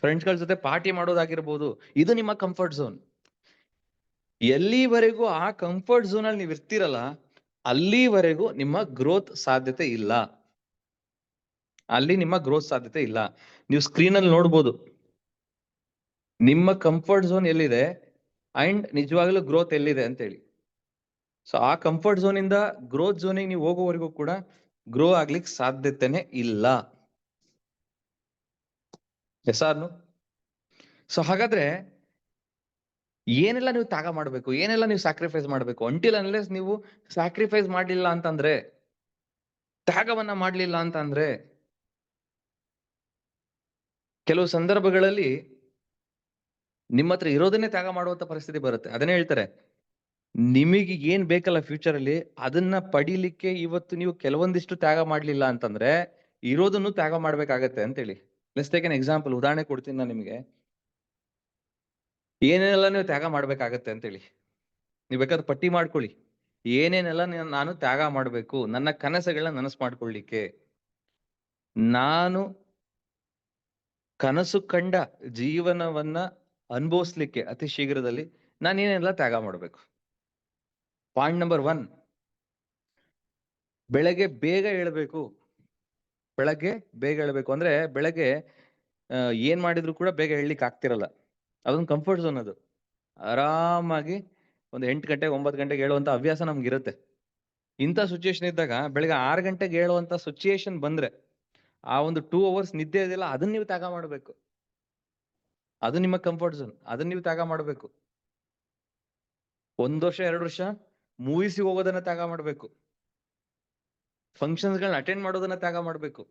ಫ್ರೆಂಡ್ಸ್ ಗಳ ಜೊತೆ ಪಾರ್ಟಿ ಮಾಡೋದಾಗಿರ್ಬೋದು, ಇದು ನಿಮ್ಮ ಕಂಫರ್ಟ್ ಝೋನ್. ಎಲ್ಲಿವರೆಗೂ ಆ ಕಂಫರ್ಟ್ ಝೋನ್ ಅಲ್ಲಿ ನೀವು ಇರ್ತೀರಲ್ಲ, ಅಲ್ಲಿವರೆಗೂ ನಿಮ್ಮ ಗ್ರೋತ್ ಸಾಧ್ಯತೆ ಇಲ್ಲ. ಅಲ್ಲಿ ನಿಮ್ಮ ಗ್ರೋತ್ ಸಾಧ್ಯತೆ ಇಲ್ಲ. ನೀವು ಸ್ಕ್ರೀನ್ ಅಲ್ಲಿ ನೋಡ್ಬೋದು ನಿಮ್ಮ ಕಂಫರ್ಟ್ ಝೋನ್ ಎಲ್ಲಿದೆ ಅಂಡ್ ನಿಜವಾಗ್ಲೂ ಗ್ರೋತ್ ಎಲ್ಲಿದೆ ಅಂತೇಳಿ. ಸೊ ಆ ಕಂಫರ್ಟ್ ಝೋನ್ ಇಂದ ಗ್ರೋತ್ ಝೋನಿಗೆ ನೀವು ಹೋಗೋವರೆಗೂ ಕೂಡ ಗ್ರೋ ಆಗ್ಲಿಕ್ಕೆ ಸಾಧ್ಯತೆನೆ ಇಲ್ಲ. S or no? ಸೊ ಹಾಗಾದ್ರೆ ಏನೆಲ್ಲ ನೀವು ತ್ಯಾಗ ಮಾಡ್ಬೇಕು, ಏನೆಲ್ಲ ನೀವು ಸ್ಯಾಕ್ರಿಫೈಸ್ ಮಾಡ್ಬೇಕು? ಅಂಟಿಲ್ ಅನ್ಲೆಸ್ ನೀವು ಸ್ಯಾಕ್ರಿಫೈಸ್ ಮಾಡ್ಲಿಲ್ಲ ಅಂತಂದ್ರೆ, ತ್ಯಾಗವನ್ನ ಮಾಡ್ಲಿಲ್ಲ ಅಂತಂದ್ರೆ, ಕೆಲವು ಸಂದರ್ಭಗಳಲ್ಲಿ ನಿಮ್ಮ ಹತ್ರ ಇರೋದನ್ನೇ ತ್ಯಾಗ ಮಾಡುವಂತ ಪರಿಸ್ಥಿತಿ ಬರುತ್ತೆ. ಅದನ್ನೇ ಹೇಳ್ತಾರೆ, ನಿಮಗೆ ಏನ್ ಬೇಕಲ್ಲ ಫ್ಯೂಚರ್ ಅಲ್ಲಿ ಅದನ್ನ ಪಡಿಲಿಕ್ಕೆ ಇವತ್ತು ನೀವು ಕೆಲವೊಂದಿಷ್ಟು ತ್ಯಾಗ ಮಾಡ್ಲಿಲ್ಲ ಅಂತಂದ್ರೆ ಇರೋದನ್ನು ತ್ಯಾಗ ಮಾಡ್ಬೇಕಾಗತ್ತೆ ಅಂತೇಳಿ. ಲೆಟ್ಸ್ ಟೇಕ್ ಎನ್ ಎಕ್ಸಾಂಪಲ್, ಉದಾಹರಣೆ ಕೊಡ್ತೀನಿ ನಾನು ನಿಮಗೆ. ಏನೇನೆಲ್ಲ ನೀವು ತ್ಯಾಗ ಮಾಡ್ಬೇಕಾಗತ್ತೆ ಅಂತೇಳಿ ನೀವು ಬೇಕಾದ್ರೆ ಪಟ್ಟಿ ಮಾಡ್ಕೊಳ್ಳಿ. ಏನೇನೆಲ್ಲ ನಾನು ತ್ಯಾಗ ಮಾಡ್ಬೇಕು ನನ್ನ ಕನಸುಗಳನ್ನ ನನಸು ಮಾಡ್ಕೊಳ್ಳಿಕ್ಕೆ, ನಾನು ಕನಸು ಕಂಡ ಜೀವನವನ್ನ ಅನುಭವಿಸ್ಲಿಕ್ಕೆ ಅತಿ ಶೀಘ್ರದಲ್ಲಿ ನಾನು ಏನೆಲ್ಲ ತ್ಯಾಗ ಮಾಡ್ಬೇಕು. ಪಾಯಿಂಟ್ ನಂಬರ್ 1, ಬೆಳಗ್ಗೆ ಬೇಗ ಏಳ್ಬೇಕು. ಬೆಳಗ್ಗೆ ಬೇಗ ಏಳ್ಬೇಕು ಅಂದ್ರೆ ಬೆಳಗ್ಗೆ ಏನ್ ಮಾಡಿದ್ರು ಕೂಡ ಬೇಗ ಏಳ್ಲಿಕ್ಕೆ ಆಗ್ತಿರಲ್ಲ, ಅದೊಂದು ಕಂಫರ್ಟ್ ಝೋನ್. ಅದು ಆರಾಮಾಗಿ ಒಂದು 8 ಗಂಟೆ 9 ಗಂಟೆಗೆ ಹೇಳುವಂತ ಹವ್ಯಾಸ ನಮ್ಗಿರುತ್ತೆ. ಇಂಥ ಸಿಚುಯೇಷನ್ ಇದ್ದಾಗ ಬೆಳಗ್ಗೆ 6 ಗಂಟೆಗೆ ಹೇಳುವಂತ ಸಿಚುಯೇಷನ್ ಬಂದ್ರೆ ಆ ಒಂದು 2 ಅವರ್ಸ್ ನಿದ್ದೆ ಇದೆಯಲ್ಲ ಅದನ್ನ ನೀವು ತ್ಯಾಗ ಮಾಡ್ಬೇಕು. ಅದು ನಿಮ್ಮ ಕಂಫರ್ಟ್ ಝೋನ್, ಅದನ್ನ ನೀವು ತ್ಯಾಗ ಮಾಡ್ಬೇಕು. 1 ವರ್ಷ 2 ವರ್ಷ ಮೂವೀಸಿಗೆ ಹೋಗೋದನ್ನ ತ್ಯಾಗ ಮಾಡ್ಬೇಕು. ಫಂಕ್ಷನ್ಸ್ ಗಳನ್ನ ಅಟೆಂಡ್ ಮಾಡೋದನ್ನ ತ್ಯಾಗ ಮಾಡ್ಬೇಕು.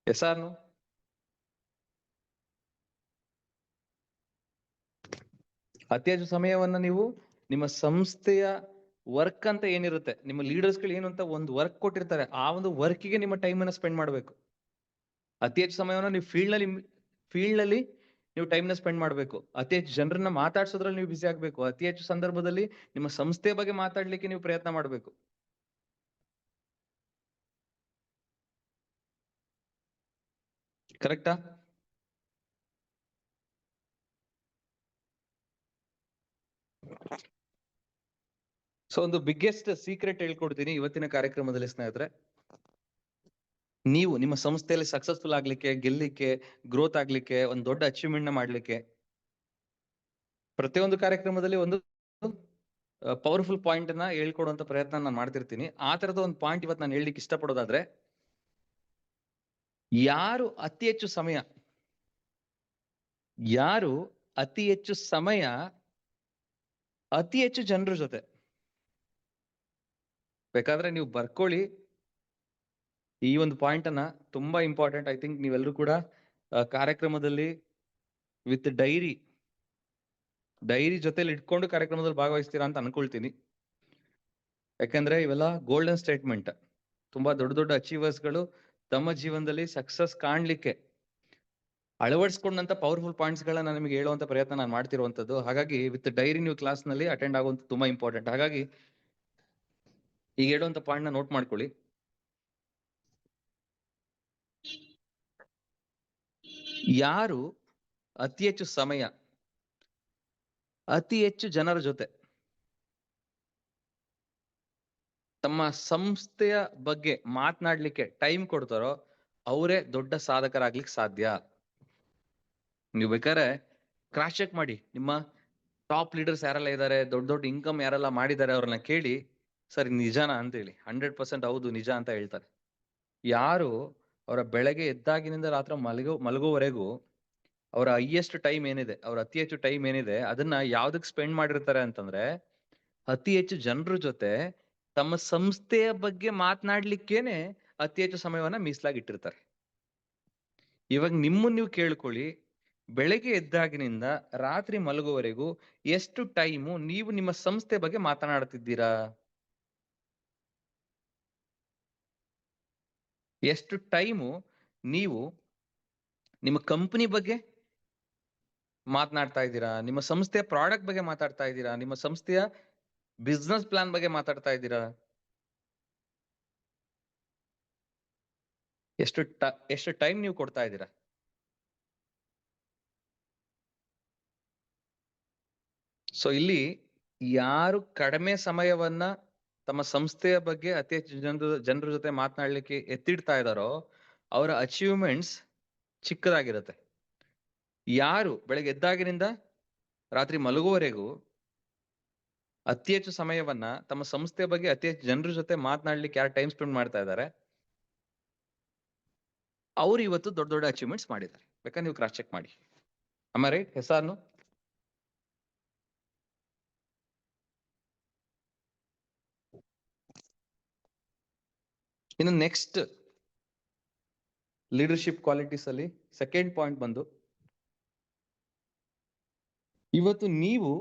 Yes or no? ಅತಿ ಹೆಚ್ಚು ಸಮಯವನ್ನ ನೀವು ನಿಮ್ಮ ಸಂಸ್ಥೆಯ ವರ್ಕ್ ಅಂತ ಏನಿರುತ್ತೆ, ನಿಮ್ಮ ಲೀಡರ್ಸ್ ಗಳು ಏನು ಅಂತ ಒಂದು ವರ್ಕ್ ಕೊಟ್ಟಿರ್ತಾರೆ, ಆ ಒಂದು ವರ್ಕಿಗೆ ನಿಮ್ಮ ಟೈಮ್ ಅನ್ನ ಸ್ಪೆಂಡ್ ಮಾಡ್ಬೇಕು. ಅತಿ ಹೆಚ್ಚು ಸಮಯವನ್ನ ನೀವು ಫೀಲ್ಡ್ ನಲ್ಲಿ ನೀವು ಟೈಮ್ ನ ಸ್ಪೆಂಡ್ ಮಾಡ್ಬೇಕು. ಅತಿ ಹೆಚ್ಚು ಜನರನ್ನ ಮಾತಾಡ್ಸೋದ್ರಲ್ಲಿ ನೀವು ಬಿಸಿ ಆಗ್ಬೇಕು. ಅತಿ ಹೆಚ್ಚು ಸಂದರ್ಭದಲ್ಲಿ ನಿಮ್ಮ ಸಂಸ್ಥೆ ಬಗ್ಗೆ ಮಾತಾಡ್ಲಿಕ್ಕೆ ನೀವು ಪ್ರಯತ್ನ ಮಾಡ್ಬೇಕು. ಕರೆಕ್ಟಾ? ಸೊ ಒಂದು ಬಿಗ್ಗೆಸ್ಟ್ ಸೀಕ್ರೆಟ್ ಹೇಳ್ಕೊಡ್ತೀನಿ ಇವತ್ತಿನ ಕಾರ್ಯಕ್ರಮದಲ್ಲಿ ಸ್ನೇಹಿತರೆ. ನೀವು ನಿಮ್ಮ ಸಂಸ್ಥೆಯಲ್ಲಿ ಸಕ್ಸಸ್ಫುಲ್ ಆಗ್ಲಿಕ್ಕೆ, ಗೆಲ್ಲಿಕ್ಕೆ, ಗ್ರೋತ್ ಆಗ್ಲಿಕ್ಕೆ, ಒಂದು ದೊಡ್ಡ ಅಚೀವ್ಮೆಂಟ್ ನ ಮಾಡ್ಲಿಕ್ಕೆ ಪ್ರತಿಯೊಂದು ಕಾರ್ಯಕ್ರಮದಲ್ಲಿ ಒಂದು ಪವರ್ಫುಲ್ ಪಾಯಿಂಟ್ ನ ಹೇಳ್ಕೊಡುವಂತ ಪ್ರಯತ್ನ ನಾನು ಮಾಡ್ತಿರ್ತೀನಿ. ಆ ತರದ ಒಂದು ಪಾಯಿಂಟ್ ಇವತ್ತು ನಾನು ಹೇಳಲಿಕ್ಕೆ ಇಷ್ಟಪಡೋದಾದ್ರೆ, ಯಾರು ಅತಿ ಹೆಚ್ಚು ಸಮಯ ಅತಿ ಹೆಚ್ಚು ಜನರ ಜೊತೆ, ಬೇಕಾದ್ರೆ ನೀವು ಬರ್ಕೊಳ್ಳಿ ಈ ಒಂದು ಪಾಯಿಂಟ್ ಅನ್ನ, ತುಂಬಾ ಇಂಪಾರ್ಟೆಂಟ್. ಐ ಥಿಂಕ್ ನೀವೆಲ್ಲರೂ ಕೂಡ ಕಾರ್ಯಕ್ರಮದಲ್ಲಿ ವಿತ್ ಡೈರಿ ಜೊತೆಲಿ ಇಟ್ಕೊಂಡು ಕಾರ್ಯಕ್ರಮದಲ್ಲಿ ಭಾಗವಹಿಸ್ತೀರಾ ಅಂತ ಅನ್ಕೊಳ್ತೀನಿ. ಯಾಕಂದ್ರೆ ಇವೆಲ್ಲ ಗೋಲ್ಡನ್ ಸ್ಟೇಟ್ಮೆಂಟ್. ತುಂಬಾ ದೊಡ್ಡ ದೊಡ್ಡ ಅಚೀವರ್ಸ್ ಗಳು ತಮ್ಮ ಜೀವನದಲ್ಲಿ ಸಕ್ಸಸ್ ಕಾಣ್ಲಿಕ್ಕೆ ಅಳವಡಿಸ್ಕೊಂಡಂತ ಪವರ್ಫುಲ್ ಪಾಯಿಂಟ್ಸ್ ಗಳನ್ನ ನಿಮಗೆ ಹೇಳುವಂತ ಪ್ರಯತ್ನ ನಾನು ಮಾಡ್ತಿರುವಂತದ್ದು. ಹಾಗಾಗಿ ವಿತ್ ಡೈರಿ ನೀವು ಕ್ಲಾಸ್ ನಲ್ಲಿ ಅಟೆಂಡ್ ಆಗುವಂತ ತುಂಬಾ ಇಂಪಾರ್ಟೆಂಟ್. ಹಾಗಾಗಿ ಈಗ ಹೇಳುವಂತ ಪಾಯಿಂಟ್ ನ ನೋಟ್ ಮಾಡ್ಕೊಳ್ಳಿ. ಯಾರು ಅತಿ ಹೆಚ್ಚು ಸಮಯ ಅತಿ ಹೆಚ್ಚು ಜನರ ಜೊತೆ ತಮ್ಮ ಸಂಸ್ಥೆಯ ಬಗ್ಗೆ ಮಾತನಾಡ್ಲಿಕ್ಕೆ ಟೈಮ್ ಕೊಡ್ತಾರೋ ಅವರೇ ದೊಡ್ಡ ಸಾಧಕರಾಗ್ಲಿಕ್ಕೆ ಸಾಧ್ಯ. ನೀವು ಬೇಕಾದ್ರೆ ಕ್ರಾಸ್ ಚೆಕ್ ಮಾಡಿ, ನಿಮ್ಮ ಟಾಪ್ ಲೀಡರ್ಸ್ ಯಾರೆಲ್ಲ ಇದ್ದಾರೆ, ದೊಡ್ಡ ದೊಡ್ಡ ಇನ್ಕಮ್ ಯಾರೆಲ್ಲ ಮಾಡಿದ್ದಾರೆ, ಅವ್ರನ್ನ ಕೇಳಿ ಸರ್ ನಿಜಾನ ಅಂತ ಹೇಳಿ. 100% ಹೌದು ನಿಜ ಅಂತ ಹೇಳ್ತಾರೆ. ಯಾರು ಅವರ ಬೆಳಗ್ಗೆ ಎದ್ದಾಗಿನಿಂದ ರಾತ್ರಿ ಮಲಗುವವರೆಗೂ ಅವರ ಹೈಯೆಸ್ಟ್ ಟೈಮ್ ಏನಿದೆ, ಅವರ ಅತಿ ಹೆಚ್ಚು ಟೈಮ್ ಏನಿದೆ, ಅದನ್ನ ಯಾವ್ದಕ್ ಸ್ಪೆಂಡ್ ಮಾಡಿರ್ತಾರೆ ಅಂತಂದ್ರೆ ಅತಿ ಹೆಚ್ಚು ಜನರ ಜೊತೆ ತಮ್ಮ ಸಂಸ್ಥೆಯ ಬಗ್ಗೆ ಮಾತನಾಡ್ಲಿಕ್ಕೇನೆ ಅತಿ ಹೆಚ್ಚು ಸಮಯವನ್ನ ಮೀಸಲಾಗಿ ಇಟ್ಟಿರ್ತಾರೆ. ಇವಾಗ ನಿಮ್ಮನ್ನ ನೀವು ಕೇಳ್ಕೊಳ್ಳಿ, ಬೆಳಗ್ಗೆ ಎದ್ದಾಗಿನಿಂದ ರಾತ್ರಿ ಮಲಗುವವರೆಗೂ ಎಷ್ಟು ಟೈಮು ನೀವು ನಿಮ್ಮ ಸಂಸ್ಥೆ ಬಗ್ಗೆ ಮಾತನಾಡ್ತಿದ್ದೀರಾ? ಎಷ್ಟು ಟೈಮು ನೀವು ನಿಮ್ಮ ಕಂಪನಿ ಬಗ್ಗೆ ಮಾತನಾಡ್ತಾ ಇದ್ದೀರಾ? ನಿಮ್ಮ ಸಂಸ್ಥೆಯ ಪ್ರಾಡಕ್ಟ್ ಬಗ್ಗೆ ಮಾತಾಡ್ತಾ ಇದ್ದೀರಾ? ನಿಮ್ಮ ಸಂಸ್ಥೆಯ ಬಿಸ್ನೆಸ್ ಪ್ಲಾನ್ ಬಗ್ಗೆ ಮಾತಾಡ್ತಾ ಇದ್ದೀರಾ? ಎಷ್ಟು ಟೈಮ್ ನೀವು ಕೊಡ್ತಾ ಇದ್ದೀರಾ? ಸೊ ಇಲ್ಲಿ ಯಾರು ಕಡಿಮೆ ಸಮಯವನ್ನ ತಮ್ಮ ಸಂಸ್ಥೆಯ ಬಗ್ಗೆ ಅತಿ ಹೆಚ್ಚು ಜನರ ಜೊತೆ ಮಾತನಾಡ್ಲಿಕ್ಕೆ ಎತ್ತಿಡ್ತಾ ಇದ್ದಾರೋ ಅವರ ಅಚೀವ್ಮೆಂಟ್ಸ್ ಚಿಕ್ಕದಾಗಿರುತ್ತೆ. ಯಾರು ಬೆಳಗ್ಗೆ ಎದ್ದಾಗಿನಿಂದ ರಾತ್ರಿ ಮಲಗುವವರೆಗೂ ಅತಿ ಹೆಚ್ಚು ಸಮಯವನ್ನ ತಮ್ಮ ಸಂಸ್ಥೆಯ ಬಗ್ಗೆ ಅತಿ ಹೆಚ್ಚು ಜನರ ಜೊತೆ ಮಾತನಾಡ್ಲಿಕ್ಕೆ ಯಾರು ಟೈಮ್ ಸ್ಪೆಂಡ್ ಮಾಡ್ತಾ ಇದ್ದಾರೆ, ಅವ್ರು ಇವತ್ತು ದೊಡ್ಡ ದೊಡ್ಡ ಅಚೀವ್ಮೆಂಟ್ಸ್ ಮಾಡಿದ್ದಾರೆ. ಬೇಕಾದ್ರೆ ನೀವು ಕ್ರಾಸ್ ಚೆಕ್ ಮಾಡಿ. ಅಮ್ಮ ರೈಟ್ ಹೆಸಾರ್ನು? ಇನ್ನು ನೆಕ್ಸ್ಟ್ ಲೀಡರ್ಶಿಪ್ ಕ್ವಾಲಿಟೀಸ್ ಅಲ್ಲಿ ಸೆಕೆಂಡ್ ಪಾಯಿಂಟ್ ಬಂದು, ಇವತ್ತು ನೀವು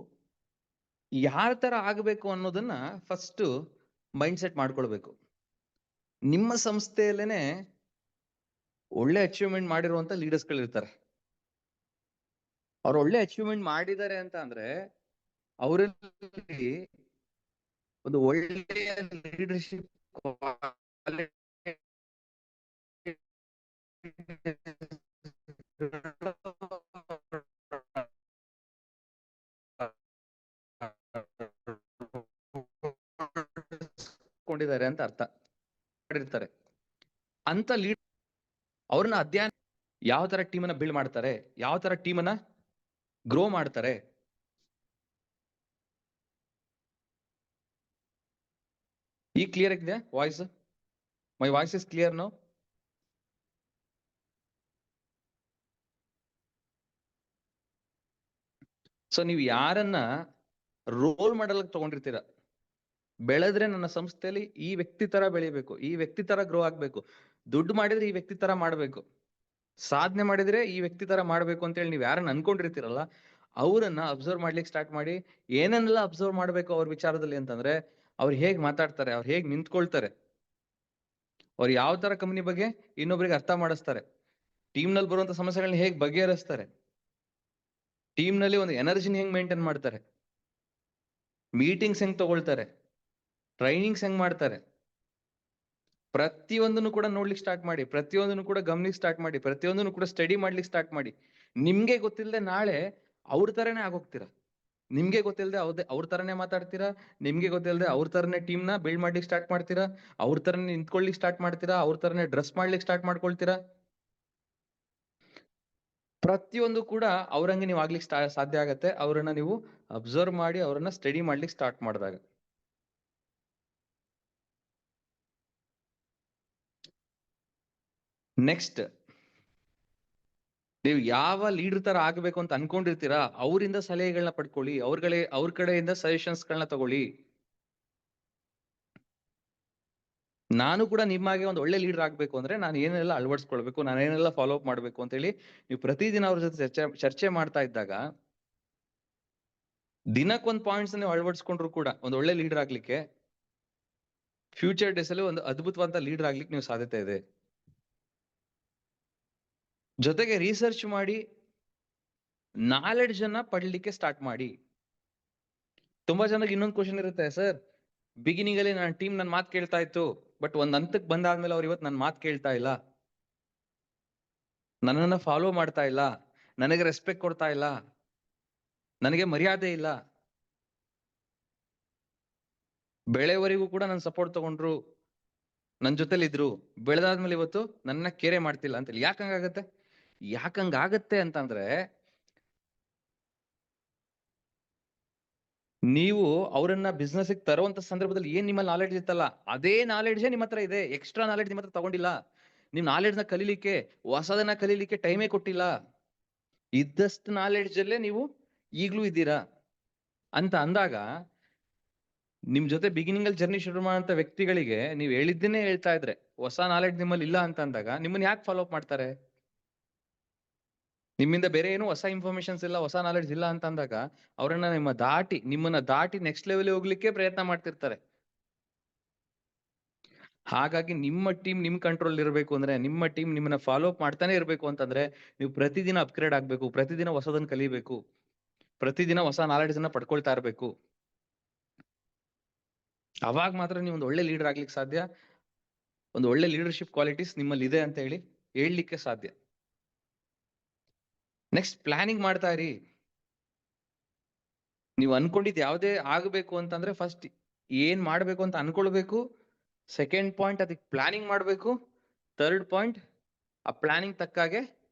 ಯಾರ ತರ ಆಗ್ಬೇಕು ಅನ್ನೋದನ್ನ ಫಸ್ಟ್ ಮೈಂಡ್ ಸೆಟ್ ಮಾಡ್ಕೊಳ್ಬೇಕು. ನಿಮ್ಮ ಸಂಸ್ಥೆಯಲ್ಲೇನೆ ಒಳ್ಳೆ ಅಚೀವ್ಮೆಂಟ್ ಮಾಡಿರುವಂತ ಲೀಡರ್ಸ್ ಗಳು ಇರ್ತಾರೆ. ಅವ್ರು ಒಳ್ಳೆ ಅಚೀವ್ಮೆಂಟ್ ಮಾಡಿದ್ದಾರೆ ಅಂತ ಅಂದ್ರೆ ಅವರಲ್ಲಿ ಒಂದು ಒಳ್ಳೆಯ ಲೀಡರ್ಶಿಪ್ ಕೊಂಡಿದ್ದಾರೆ ಅಂತ ಅರ್ಥ. ಮಾಡಿರ್ತಾರೆ ಅಂತ ಲೀಡ್ ಅವ್ರನ್ನ ಅಧ್ಯಯನ ಯಾವ ತರ ಟೀಮನ್ನ ಬಿಲ್ಡ್ ಮಾಡ್ತಾರೆ, ಯಾವ ತರ ಟೀಮನ್ನ ಗ್ರೋ ಮಾಡ್ತಾರೆ. ಈ ಕ್ಲಿಯರ್ ಆಗಿದೆ voice? My voice is clear no? So ನೀವು ಯಾರನ್ನ ರೋಲ್ ಮಾಡಲ್ ತಗೊಂಡಿರ್ತೀರ, ಬೆಳೆದ್ರೆ ನನ್ನ ಸಂಸ್ಥೆಯಲ್ಲಿ ಈ ವ್ಯಕ್ತಿ ತರ ಬೆಳಿಬೇಕು, ಈ ವ್ಯಕ್ತಿ ತರ ಗ್ರೋ ಆಗ್ಬೇಕು, ದುಡ್ಡು ಮಾಡಿದ್ರೆ ಈ ವ್ಯಕ್ತಿ ತರ ಮಾಡ್ಬೇಕು, ಸಾಧನೆ ಮಾಡಿದ್ರೆ ಈ ವ್ಯಕ್ತಿ ತರ ಮಾಡ್ಬೇಕು ಅಂತ ಹೇಳಿ ನೀವು ಯಾರನ್ನ ಅನ್ಕೊಂಡಿರ್ತೀರಲ್ಲ, ಅವರನ್ನ ಅಬ್ಸರ್ವ್ ಮಾಡ್ಲಿಕ್ಕೆ ಸ್ಟಾರ್ಟ್ ಮಾಡಿ. ಏನನ್ನೆಲ್ಲ ಅಬ್ಸರ್ವ್ ಮಾಡ್ಬೇಕು ಅವ್ರ ವಿಚಾರದಲ್ಲಿ ಅಂತಂದ್ರೆ, ಅವ್ರು ಹೇಗ್ ಮಾತಾಡ್ತಾರೆ, ಅವ್ರು ಹೇಗ್ ನಿಂತ್ಕೊಳ್ತಾರೆ, ಅವ್ರು ಯಾವ ತರ ಕಂಪನಿ ಬಗ್ಗೆ ಇನ್ನೊಬ್ರಿಗೆ ಅರ್ಥ ಮಾಡಿಸ್ತಾರೆ, ಟೀಮ್ ನಲ್ಲಿ ಬರುವಂತ ಸಮಸ್ಯೆಗಳನ್ನ ಹೇಗ್ ಬಗೆಹರಿಸ್ತಾರೆ, ಟೀಮ್ ನಲ್ಲಿ ಒಂದು ಎನರ್ಜಿನ ಹೆಂಗ್ ಮೇಂಟೈನ್ ಮಾಡ್ತಾರೆ, ಮೀಟಿಂಗ್ಸ್ ಹೆಂಗ್ ತಗೊಳ್ತಾರೆ, ಟ್ರೈನಿಂಗ್ಸ್ ಹೆಂಗ್ ಮಾಡ್ತಾರೆ, ಪ್ರತಿಯೊಂದನ್ನು ಕೂಡ ನೋಡ್ಲಿಕ್ಕೆ ಸ್ಟಾರ್ಟ್ ಮಾಡಿ, ಪ್ರತಿಯೊಂದನ್ನು ಕೂಡ ಗಮನಿಕ್ ಸ್ಟಾರ್ಟ್ ಮಾಡಿ, ಪ್ರತಿಯೊಂದನ್ನು ಕೂಡ ಸ್ಟಡಿ ಮಾಡ್ಲಿಕ್ಕೆ ಸ್ಟಾರ್ಟ್ ಮಾಡಿ. ನಿಮ್ಗೆ ಗೊತ್ತಿಲ್ಲದೆ ನಾಳೆ ಅವ್ರ ತರನೇ ಆಗೋಗ್ತೀರಾ. ನಿಮ್ಗೆ ಗೊತ್ತಿಲ್ಲದೆ ಅವ್ರ ತರನೇ ಮಾತಾಡ್ತೀರಾ, ನಿಮ್ಗೆ ಗೊತ್ತಿಲ್ಲದೆ ಅವ್ರ ತರನೇ ಟೀಮ್ ನ ಬಿಲ್ಡ್ ಮಾಡ್ಲಿಕ್ಕೆ ಸ್ಟಾರ್ಟ್ ಮಾಡ್ತೀರಾ, ಅವ್ರ ತರನೇ ನಿಂತ್ಕೊಳ್ಳಿಕ್ ಸ್ಟಾರ್ಟ್ ಮಾಡ್ತೀರಾ, ಅವ್ರ ತರನೇ ಡ್ರೆಸ್ ಮಾಡ್ಲಿಕ್ಕೆ ಸ್ಟಾರ್ಟ್ ಮಾಡ್ಕೊಳ್ತೀರಾ. ಪ್ರತಿಯೊಂದು ಕೂಡ ಅವ್ರಂಗೆ ನೀವು ಆಗ್ಲಿಕ್ಕೆ ಸಾಧ್ಯ ಆಗತ್ತೆ, ಅವರನ್ನ ನೀವು ಅಬ್ಸರ್ವ್ ಮಾಡಿ, ಅವರನ್ನ ಸ್ಟಡಿ ಮಾಡ್ಲಿಕ್ಕೆ ಸ್ಟಾರ್ಟ್ ಮಾಡಿದಾಗ. ನೆಕ್ಸ್ಟ್, ನೀವು ಯಾವ ಲೀಡರ್ ತರ ಆಗ್ಬೇಕು ಅಂತ ಅನ್ಕೊಂಡಿರ್ತೀರಾ, ಅವರಿಂದ ಸಲಹೆಗಳನ್ನ ಪಡ್ಕೊಳ್ಳಿ, ಅವ್ರ ಕಡೆಯಿಂದ ಸಜೆಷನ್ಸ್ ಗಳನ್ನ ತಗೊಳ್ಳಿ. ನಾನು ಕೂಡ ನಿಮ್ಮಾಗೆ ಒಂದು ಒಳ್ಳೆ ಲೀಡರ್ ಆಗ್ಬೇಕು ಅಂದ್ರೆ ನಾನು ಏನೆಲ್ಲ ಅಳವಡಿಸ್ಕೊಳ್ಬೇಕು, ನಾನು ಏನೆಲ್ಲ ಫಾಲೋ ಅಪ್ ಮಾಡ್ಬೇಕು ಅಂತ ಹೇಳಿ ನೀವು ಪ್ರತಿದಿನ ಅವ್ರ ಜೊತೆ ಚರ್ಚೆ ಮಾಡ್ತಾ ಇದ್ದಾಗ, ದಿನಕ್ಕೊಂದು ಪಾಯಿಂಟ್ಸ್ ನೀವು ಅಳವಡಿಸ್ಕೊಂಡ್ರು ಕೂಡ ಒಂದು ಒಳ್ಳೆ ಲೀಡರ್ ಆಗ್ಲಿಕ್ಕೆ, ಫ್ಯೂಚರ್ ಡೇಸ್ ಅಲ್ಲಿ ಒಂದು ಅದ್ಭುತವಾದ ಲೀಡರ್ ಆಗ್ಲಿಕ್ಕೆ ನೀವು ಸಾಧ್ಯತೆ ಇದೆ. ಜೊತೆಗೆ ರಿಸರ್ಚ್ ಮಾಡಿ ನಾಲೆಡ್ಜ್ ಅನ್ನ ಪಡ್ಲಿಕ್ಕೆ ಸ್ಟಾರ್ಟ್ ಮಾಡಿ. ತುಂಬಾ ಜನಕ್ಕೆ ಇನ್ನೊಂದು ಕ್ವಶನ್ ಇರುತ್ತೆ, ಸರ್ ಬಿಗಿನಿಂಗ್ ಅಲ್ಲಿ ನನ್ನ ಟೀಮ್ ನನ್ನ ಮಾತು ಕೇಳ್ತಾ ಇತ್ತು, ಬಟ್ ಒಂದ್ ಹಂತಕ್ಕೆ ಬಂದಾದ್ಮೇಲೆ ಅವ್ರು ಇವತ್ತು ನನ್ನ ಮಾತು ಕೇಳ್ತಾ ಇಲ್ಲ, ನನ್ನನ್ನ ಫಾಲೋ ಮಾಡ್ತಾ ಇಲ್ಲ, ನನಗೆ ರೆಸ್ಪೆಕ್ಟ್ ಕೊಡ್ತಾ ಇಲ್ಲ, ನನಗೆ ಮರ್ಯಾದೆ ಇಲ್ಲ, ಬೆಳೆವರೆಗೂ ಕೂಡ ನನ್ನ ಸಪೋರ್ಟ್ ತಗೊಂಡ್ರು, ನನ್ನ ಜೊತೆಲಿ ಇದ್ರು, ಬೆಳೆದಾದ್ಮೇಲೆ ಇವತ್ತು ನನ್ನ ಕೇರೆ ಮಾಡ್ತಿಲ್ಲ ಅಂತೇಳಿ. ಯಾಕಂಗಾಗತ್ತೆ ಅಂತಂದ್ರೆ, ನೀವು ಅವರನ್ನ ಬಿಸ್ನೆಸ್ ತರುವಂತ ಸಂದರ್ಭದಲ್ಲಿ ಏನ್ ನಿಮ್ಮಲ್ಲಿ ನಾಲೆಡ್ಜ್ ಇತ್ತಲ್ಲ, ಅದೇ ನಾಲೆಡ್ಜ್ ನಿಮ್ಮ ಹತ್ರ ಇದೆ, ಎಕ್ಸ್ಟ್ರಾ ನಾಲೆಡ್ಜ್ ನಿಮ್ಮ ಹತ್ರ ತಗೊಂಡಿಲ್ಲ. ನಿಮ್ ನಾಲೆಡ್ಜ್ ನ ಕಲೀಲಿಕ್ಕೆ, ಹೊಸದನ್ನ ಕಲೀಲಿಕ್ಕೆ ಟೈಮೇ ಕೊಟ್ಟಿಲ್ಲ. ಇದ್ದಷ್ಟು ನಾಲೆಡ್ಜ್ ಅಲ್ಲೇ ನೀವು ಈಗ್ಲೂ ಇದ್ದೀರಾ ಅಂತ ಅಂದಾಗ, ನಿಮ್ ಜೊತೆ ಬಿಗಿನಿಂಗ್ ಅಲ್ಲಿ ಜರ್ನಿ ಶುರು ಮಾಡುವಂತ ವ್ಯಕ್ತಿಗಳಿಗೆ ನೀವು ಹೇಳಿದ್ದನ್ನೇ ಹೇಳ್ತಾ ಇದ್ರೆ, ಹೊಸ ನಾಲೆಡ್ಜ್ ನಿಮ್ಮಲ್ಲಿ ಇಲ್ಲ ಅಂತ ಅಂದಾಗ ನಿಮ್ಮನ್ನ ಯಾಕೆ ಫಾಲೋ ಅಪ್ ಮಾಡ್ತಾರೆ? ನಿಮ್ಮಿಂದ ಬೇರೆ ಏನು ಹೊಸ ಇನ್ಫಾರ್ಮೇಶನ್ಸ್ ಇಲ್ಲ, ಹೊಸ ನಾಲೆಡ್ಜ್ ಇಲ್ಲ ಅಂತ ಅಂದಾಗ ಅವರನ್ನ ನಿಮ್ಮನ್ನ ದಾಟಿ ನೆಕ್ಸ್ಟ್ ಲೆವೆಲ್ ಹೋಗ್ಲಿಕ್ಕೆ ಪ್ರಯತ್ನ ಮಾಡ್ತಿರ್ತಾರೆ. ಹಾಗಾಗಿ ನಿಮ್ಮ ಟೀಮ್ ನಿಮ್ ಕಂಟ್ರೋಲ್ ಇರಬೇಕು ಅಂದ್ರೆ, ನಿಮ್ಮ ಟೀಮ್ ನಿಮ್ಮನ್ನ ಫಾಲೋ ಅಪ್ ಮಾಡ್ತಾನೆ ಇರಬೇಕು ಅಂತಂದ್ರೆ, ನೀವು ಪ್ರತಿದಿನ ಅಪ್ಗ್ರೇಡ್ ಆಗ್ಬೇಕು, ಪ್ರತಿದಿನ ಹೊಸದನ್ನ ಕಲಿಬೇಕು, ಪ್ರತಿದಿನ ಹೊಸ ನಾಲೆಡ್ಜ್ ಅನ್ನ ಪಡ್ಕೊಳ್ತಾ ಇರ್ಬೇಕು. ಅವಾಗ ಮಾತ್ರ ನೀವು ಒಂದು ಒಳ್ಳೆ ಲೀಡರ್ ಆಗ್ಲಿಕ್ಕೆ ಸಾಧ್ಯ, ಒಂದು ಒಳ್ಳೆ ಲೀಡರ್ಶಿಪ್ ಕ್ವಾಲಿಟೀಸ್ ನಿಮ್ಮಲ್ಲಿ ಇದೆ ಅಂತ ಹೇಳಿ ಹೇಳಲಿಕ್ಕೆ ಸಾಧ್ಯ. ನೆಕ್ಸ್ಟ್, ಪ್ಲಾನಿಂಗ್ ಮಾಡ್ತಾ ಇರಿ. ನೀವು ಅನ್ಕೊಂಡಿದ್ ಯಾವ್ದೇ ಆಗ್ಬೇಕು ಅಂತಂದ್ರೆ ಫಸ್ಟ್ ಏನ್ ಮಾಡ್ಬೇಕು ಅಂತ ಅನ್ಕೊಳ್ಬೇಕು, ಸೆಕೆಂಡ್ ಪಾಯಿಂಟ್ ಅದಕ್ಕೆ ಪ್ಲಾನಿಂಗ್ ಮಾಡ್ಬೇಕು, ಥರ್ಡ್ ಪಾಯಿಂಟ್ ಆ ಪ್ಲಾನಿಂಗ್ ತಕ್ಕಾಗೆ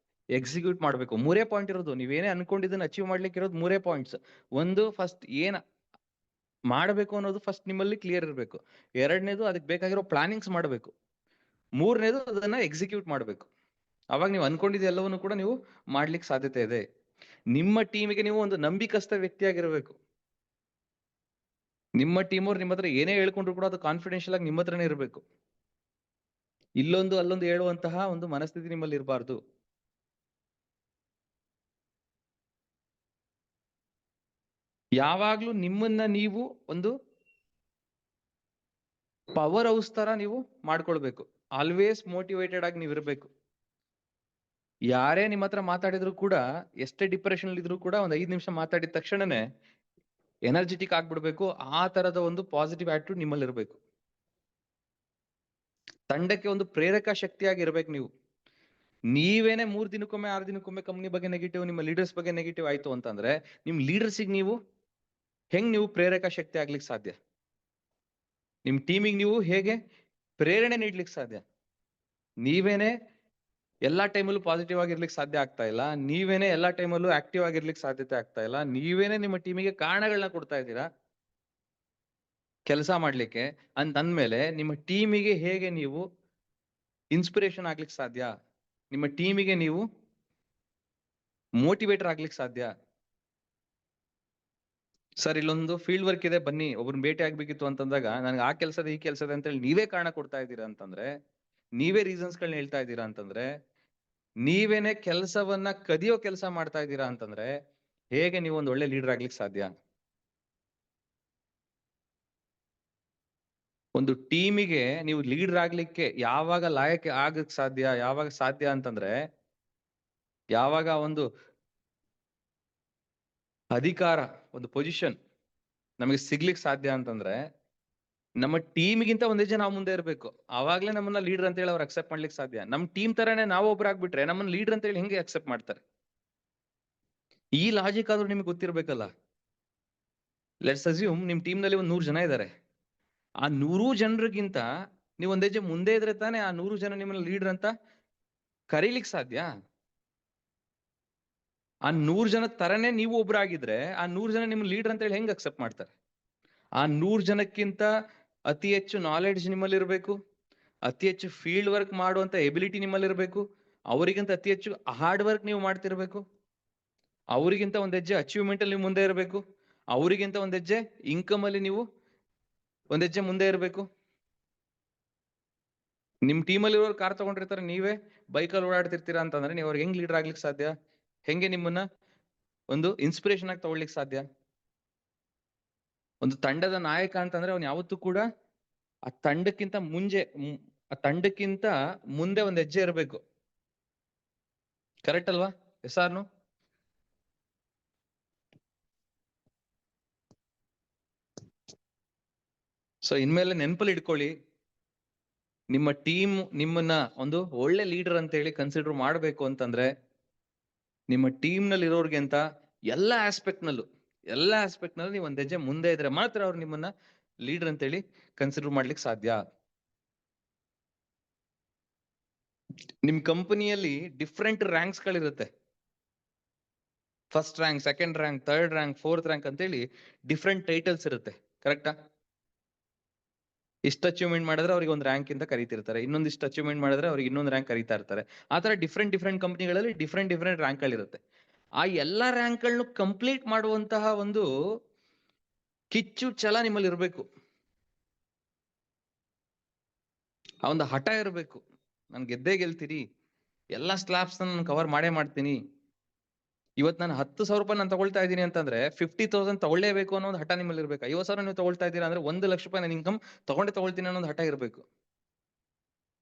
ಎಕ್ಸಿಕ್ಯೂಟ್ ಮಾಡ್ಬೇಕು. ಮೂರೇ ಪಾಯಿಂಟ್ ಇರೋದು, ನೀವೇನೇ ಅನ್ಕೊಂಡಿದ್ದನ್ನ ಅಚೀವ್ ಮಾಡ್ಲಿಕ್ಕೆ ಇರೋದು ಮೂರೇ ಪಾಯಿಂಟ್ಸ್. ಒಂದು, ಫಸ್ಟ್ ಏನ್ ಮಾಡಬೇಕು ಅನ್ನೋದು ಫಸ್ಟ್ ನಿಮ್ಮಲ್ಲಿ ಕ್ಲಿಯರ್ ಇರಬೇಕು. ಎರಡನೇದು, ಅದಕ್ಕೆ ಬೇಕಾಗಿರೋ ಪ್ಲಾನಿಂಗ್ಸ್ ಮಾಡಬೇಕು. ಮೂರನೇದು, ಅದನ್ನ ಎಕ್ಸಿಕ್ಯೂಟ್ ಮಾಡ್ಬೇಕು. ಅವಾಗ ನೀವು ಅನ್ಕೊಂಡಿದ್ದ ಎಲ್ಲವನ್ನು ಕೂಡ ನೀವು ಮಾಡ್ಲಿಕ್ಕೆ ಸಾಧ್ಯತೆ ಇದೆ. ನಿಮ್ಮ ಟೀಮಿಗೆ ನೀವು ಒಂದು ನಂಬಿಕಸ್ಥ ವ್ಯಕ್ತಿಯಾಗಿರ್ಬೇಕು. ನಿಮ್ಮ ಟೀಮ್ ಅವ್ರು ನಿಮ್ಮ ಹತ್ರ ಏನೇ ಹೇಳ್ಕೊಂಡ್ರು ಕೂಡ ಅದು ಕಾನ್ಫಿಡೆನ್ಶಿಯಲ್ ಆಗಿ ನಿಮ್ಮ ಹತ್ರನೇ ಇರಬೇಕು. ಇಲ್ಲೊಂದು ಅಲ್ಲೊಂದು ಹೇಳುವಂತಹ ಒಂದು ಮನಸ್ಥಿತಿ ನಿಮ್ಮಲ್ಲಿ ಇರಬಾರ್ದು. ಯಾವಾಗ್ಲೂ ನಿಮ್ಮನ್ನ ನೀವು ಒಂದು ಪವರ್ ಹೌಸ್ ತರ ನೀವು ಮಾಡ್ಕೊಳ್ಬೇಕು. ಆಲ್ವೇಸ್ ಮೋಟಿವೇಟೆಡ್ ಆಗಿ ನೀವು ಇರಬೇಕು. ಯಾರೇ ನಿಮ್ಮ ಹತ್ರ ಮಾತಾಡಿದ್ರು ಕೂಡ, ಎಷ್ಟೇ ಡಿಪ್ರೆಷನ್ ಇದ್ರು ಕೂಡ, ಒಂದ್ 5 ನಿಮಿಷ ಮಾತಾಡಿದ ತಕ್ಷಣನೇ ಎನರ್ಜೆಟಿಕ್ ಆಗ್ಬಿಡ್ಬೇಕು. ಆ ತರದ ಒಂದು ಪಾಸಿಟಿವ್ ಆಟಿಟ್ಯೂಡ್ ನಿಮ್ಮಲ್ಲಿ ಇರಬೇಕು. ತಂಡಕ್ಕೆ ಒಂದು ಪ್ರೇರಕ ಶಕ್ತಿಯಾಗಿ ಇರ್ಬೇಕು ನೀವು. ನೀವೇನೆ 3 ದಿನಕ್ಕೊಮ್ಮೆ 6 ದಿನಕ್ಕೊಮ್ಮೆ ಕಂಪ್ನಿ ಬಗ್ಗೆ ನೆಗೆಟಿವ್, ನಿಮ್ಮ ಲೀಡರ್ಸ್ ಬಗ್ಗೆ ನೆಗೆಟಿವ್ ಆಯ್ತು ಅಂತಂದ್ರೆ, ನಿಮ್ ಲೀಡರ್ಸಿಗೆ ನೀವು ಪ್ರೇರಕ ಶಕ್ತಿ ಆಗ್ಲಿಕ್ಕೆ ಸಾಧ್ಯ? ನಿಮ್ ಟೀಮಿಗೆ ನೀವು ಹೇಗೆ ಪ್ರೇರಣೆ ನೀಡ್ಲಿಕ್ಕೆ ಸಾಧ್ಯ? ನೀವೇನೆ ಎಲ್ಲಾ ಟೈಮಲ್ಲೂ ಪಾಸಿಟಿವ್ ಆಗಿರ್ಲಿಕ್ಕೆ ಸಾಧ್ಯ ಆಗ್ತಾ ಇಲ್ಲ, ನೀವೇನೆ ಎಲ್ಲಾ ಟೈಮಲ್ಲೂ ಆಕ್ಟಿವ್ ಆಗಿರ್ಲಿಕ್ಕೆ ಸಾಧ್ಯತೆ ಆಗ್ತಾ ಇಲ್ಲ, ನೀವೇನೆ ನಿಮ್ಮ ಟೀಮಿಗೆ ಕಾರಣಗಳನ್ನ ಕೊಡ್ತಾ ಇದ್ದೀರಾ ಕೆಲಸ ಮಾಡ್ಲಿಕ್ಕೆ ಅಂತ ಅಂದ್ಮೇಲೆ, ನಿಮ್ಮ ಟೀಮಿಗೆ ಹೇಗೆ ನೀವು ಇನ್ಸ್ಪಿರೇಷನ್ ಆಗ್ಲಿಕ್ಕೆ ಸಾಧ್ಯ, ನಿಮ್ಮ ಟೀಮಿಗೆ ನೀವು ಮೋಟಿವೇಟರ್ ಆಗ್ಲಿಕ್ಕೆ ಸಾಧ್ಯ. ಸರ್ ಇಲ್ಲೊಂದು ಫೀಲ್ಡ್ ವರ್ಕ್ ಇದೆ ಬನ್ನಿ ಒಬ್ರನ್ನ ಭೇಟಿ ಆಗ್ಬೇಕಿತ್ತು ಅಂತಂದಾಗ ನನಗೆ ಆ ಕೆಲಸದ ಈ ಕೆಲಸದ ಅಂತೇಳಿ ನೀವೇ ಕಾರಣ ಕೊಡ್ತಾ ಇದ್ದೀರಾ ಅಂತಂದ್ರೆ, ನೀವೇ ರೀಸನ್ಸ್ ಗಳನ್ನ ಹೇಳ್ತಾ ಇದ್ದೀರಾ ಅಂತಂದ್ರೆ, ನೀವೇನೆ ಕೆಲಸವನ್ನ ಕದಿಯೋ ಕೆಲಸ ಮಾಡ್ತಾ ಇದ್ದೀರಾ ಅಂತಂದ್ರೆ ಹೇಗೆ ನೀವು ಒಂದು ಒಳ್ಳೆ ಲೀಡರ್ ಆಗ್ಲಿಕ್ಕೆ ಸಾಧ್ಯ? ಒಂದು ಟೀಮಿಗೆ ನೀವು ಲೀಡರ್ ಆಗ್ಲಿಕ್ಕೆ ಯಾವಾಗ ಲಾಯಕ್ ಆಗಕ್ ಸಾಧ್ಯ, ಯಾವಾಗ ಸಾಧ್ಯ ಅಂತಂದ್ರೆ, ಯಾವಾಗ ಒಂದು ಅಧಿಕಾರ, ಒಂದು ಪೊಸಿಷನ್ ನಮಗೆ ಸಿಗ್ಲಿಕ್ಕೆ ಸಾಧ್ಯ ಅಂತಂದ್ರೆ ನಮ್ಮ ಟೀಮ್ಗಿಂತ ಒಂದೇ ಜನ ನಾವು ಮುಂದೆ ಇರಬೇಕು. ಆವಾಗ್ಲೇ ನಮ್ಮನ್ನ ಲೀಡರ್ ಅಂತ ಹೇಳಿ ಅವ್ರು ಅಕ್ಸೆಪ್ಟ್ ಮಾಡ್ಲಿಕ್ಕೆ ಸಾಧ್ಯ. ನಮ್ಮ ಟೀಮ್ ತರನೇ ನಾವು ಒಬ್ರು ಆಗ್ಬಿಟ್ರೆ ನಮ್ಮನ್ನ ಲೀಡರ್ ಅಂತ ಹೇಳಿ ಹೆಂಗೆ ಅಕ್ಸೆಪ್ಟ್ ಮಾಡ್ತಾರೆ? ಈ ಲಾಜಿಕ್ ಆದ್ರೂ ನಿಮ್ಗೆ ಗೊತ್ತಿರ್ಬೇಕಲ್ಲ. ಲೆಟ್ಸ್ ಅಸ್ಯೂಮ್ ನಿಮ್ ಟೀಮ್ ನಲ್ಲಿ ಒಂದ್ 100 ಜನ ಇದ್ದಾರೆ. ಆ 100 ಜನರಿಗಿಂತ ನೀವು ಒಂದ್ ಹೆಜ್ಜೆ ಮುಂದೆ ಇದ್ರೆ ತಾನೇ ಆ 100 ಜನ ನಿಮ್ಮನ್ನ ಲೀಡರ್ ಅಂತ ಕರೀಲಿಕ್ಕೆ ಸಾಧ್ಯ. ಆ 100 ಜನ ತರನೇ ನೀವು ಒಬ್ರಾಗಿದ್ರೆ ಆ 100 ಜನ ನಿಮ್ ಲೀಡರ್ ಅಂತ ಹೇಳಿ ಹೆಂಗ್ ಅಕ್ಸೆಪ್ಟ್ ಮಾಡ್ತಾರೆ? ಆ 100 ಜನಕ್ಕಿಂತ ಅತಿ ಹೆಚ್ಚು ನಾಲೆಡ್ಜ್ ನಿಮ್ಮಲ್ಲಿ ಇರಬೇಕು, ಅತಿ ಹೆಚ್ಚು ಫೀಲ್ಡ್ ವರ್ಕ್ ಮಾಡುವಂತ ಎಬಿಲಿಟಿ ನಿಮ್ಮಲ್ಲಿ ಇರಬೇಕು, ಅವರಿಗಿಂತ ಅತಿ ಹೆಚ್ಚು ಹಾರ್ಡ್ ವರ್ಕ್ ನೀವು ಮಾಡ್ತಿರ್ಬೇಕು, ಅವರಿಗಿಂತ ಒಂದ್ ಹೆಜ್ಜೆ ಅಚೀವ್ಮೆಂಟ್ ಅಲ್ಲಿ ನೀವು ಮುಂದೆ ಇರಬೇಕು, ಅವರಿಗಿಂತ ಒಂದ್ ಹೆಜ್ಜೆ ಇನ್ಕಮ್ ಅಲ್ಲಿ ನೀವು ಒಂದ್ ಹೆಜ್ಜೆ ಮುಂದೆ ಇರಬೇಕು. ನಿಮ್ ಟೀಮಲ್ಲಿ ಇರೋರು ಕಾರ್ ತಗೊಂಡಿರ್ತಾರೆ, ನೀವೇ ಬೈಕಲ್ಲಿ ಓಡಾಡ್ತಿರ್ತೀರಾ ಅಂತಂದ್ರೆ ನೀವು ಅವ್ರಿಗೆ ಹೆಂಗ್ ಲೀಡರ್ ಆಗ್ಲಿಕ್ಕೆ ಸಾಧ್ಯ? ಹೆಂಗೆ ನಿಮ್ಮನ್ನ ಒಂದು ಇನ್ಸ್ಪಿರೇಷನ್ ಆಗಿ ತಗೊಳ್ಳಿಕ್ಕೆ ಸಾಧ್ಯ? ಒಂದು ತಂಡದ ನಾಯಕ ಅಂತಂದ್ರೆ ಅವ್ನು ಯಾವತ್ತೂ ಕೂಡ ಆ ತಂಡಕ್ಕಿಂತ ಮುಂದೆ ಒಂದ್ ಹೆಜ್ಜೆ ಇರಬೇಕು. ಕರೆಕ್ಟ್ ಅಲ್ವಾ? S or no? ಸೊ ಇನ್ಮೇಲೆ ನೆನಪಲ್ಲಿ ಇಟ್ಕೊಳ್ಳಿ, ನಿಮ್ಮ ಟೀಮ್ ನಿಮ್ಮನ್ನ ಒಂದು ಒಳ್ಳೆ ಲೀಡರ್ ಅಂತ ಹೇಳಿ ಕನ್ಸಿಡರ್ ಮಾಡ್ಬೇಕು ಅಂತಂದ್ರೆ ನಿಮ್ಮ ಟೀಮ್ ನಲ್ಲಿ ಇರೋರ್ಗೆ ಅಂತ ಎಲ್ಲಾ ಆಸ್ಪೆಕ್ಟ್ ನಲ್ಲೂ ನೀವು ಒಂದ್ ಹೆಜ್ಜೆ ಮುಂದೆ ಇದ್ರೆ ಮಾತ್ರ ಅವ್ರು ನಿಮ್ಮನ್ನ ಲೀಡರ್ ಅಂತ ಹೇಳಿ ಕನ್ಸಿಡರ್ ಮಾಡ್ಲಿಕ್ಕೆ ಸಾಧ್ಯ. ನಿಮ್ ಕಂಪನಿಯಲ್ಲಿ ಡಿಫ್ರೆಂಟ್ ರ್ಯಾಂಕ್ಸ್ ಗಳಿರುತ್ತೆ. First rank, second rank, third rank, fourth rank ಅಂತೇಳಿ ಡಿಫ್ರೆಂಟ್ ಟೈಟಲ್ಸ್ ಇರುತ್ತೆ. ಕರೆಕ್ಟಾ? ಇಷ್ಟು ಅಚೀವ್ಮೆಂಟ್ ಮಾಡಿದ್ರೆ ಅವ್ರಿಗೆ ಒಂದು ರ್ಯಾಂಕ್ ಇಂದ ಕರೀತಿರ್ತಾರೆ, ಇನ್ನೊಂದಿಷ್ಟು ಅಚೀವ್ಮೆಂಟ್ ಮಾಡಿದ್ರೆ ಅವ್ರಿಗೆ ಇನ್ನೊಂದು ರ್ಯಾಂಕ್ ಕರೀತಾ ಇರ್ತಾರೆ. ಆ ತರ ಡಿಫ್ರೆಂಟ್ ಕಂಪನಿಗಳಲ್ಲಿ ಡಿಫ್ರೆಂಟ್ ರ್ಯಾಂಕ್ ಗಳಿರುತ್ತೆ. ಆ ಎಲ್ಲಾ ರ್ಯಾಂಕ್ ಗಳನ್ನು ಕಂಪ್ಲೀಟ್ ಮಾಡುವಂತಹ ಒಂದು ಕಿಚ್ಚು ಛಲ ನಿಮ್ಮಲ್ಲಿ ಇರಬೇಕು. ಆ ಒಂದು ಹಠ ಇರಬೇಕು. ನಾನು ಗೆದ್ದೇ ಗೆಲ್ತೀನಿ, ಎಲ್ಲಾ ಸ್ಲಾಬ್ಸ್ ನಾನು ಕವರ್ ಮಾಡೇ ಮಾಡ್ತೀನಿ. ಇವತ್ತು ನಾನು 10,000 ರೂಪಾಯಿ ನಾನು ತಗೊಳ್ತಾ ಇದ್ದೀನಿ ಅಂತಂದ್ರೆ 50,000 ತಗೊಳ್ಳೇಬೇಕು ಅನ್ನೋ ಒಂದು ಹಠ ನಿಮ್ಮಲ್ಲಿ ಇರ್ಬೇಕು. 50,000 ನೀವು ತಗೊಳ್ತಾ ಇದ್ದೀರಾ ಅಂದ್ರೆ 1 ಲಕ್ಷ ರೂಪಾಯಿ ನಾನು ಇನ್ಕಮ್ ತಗೊಳ್ತೀನಿ ಅನ್ನೋ ಒಂದು ಹಠ ಇರಬೇಕು.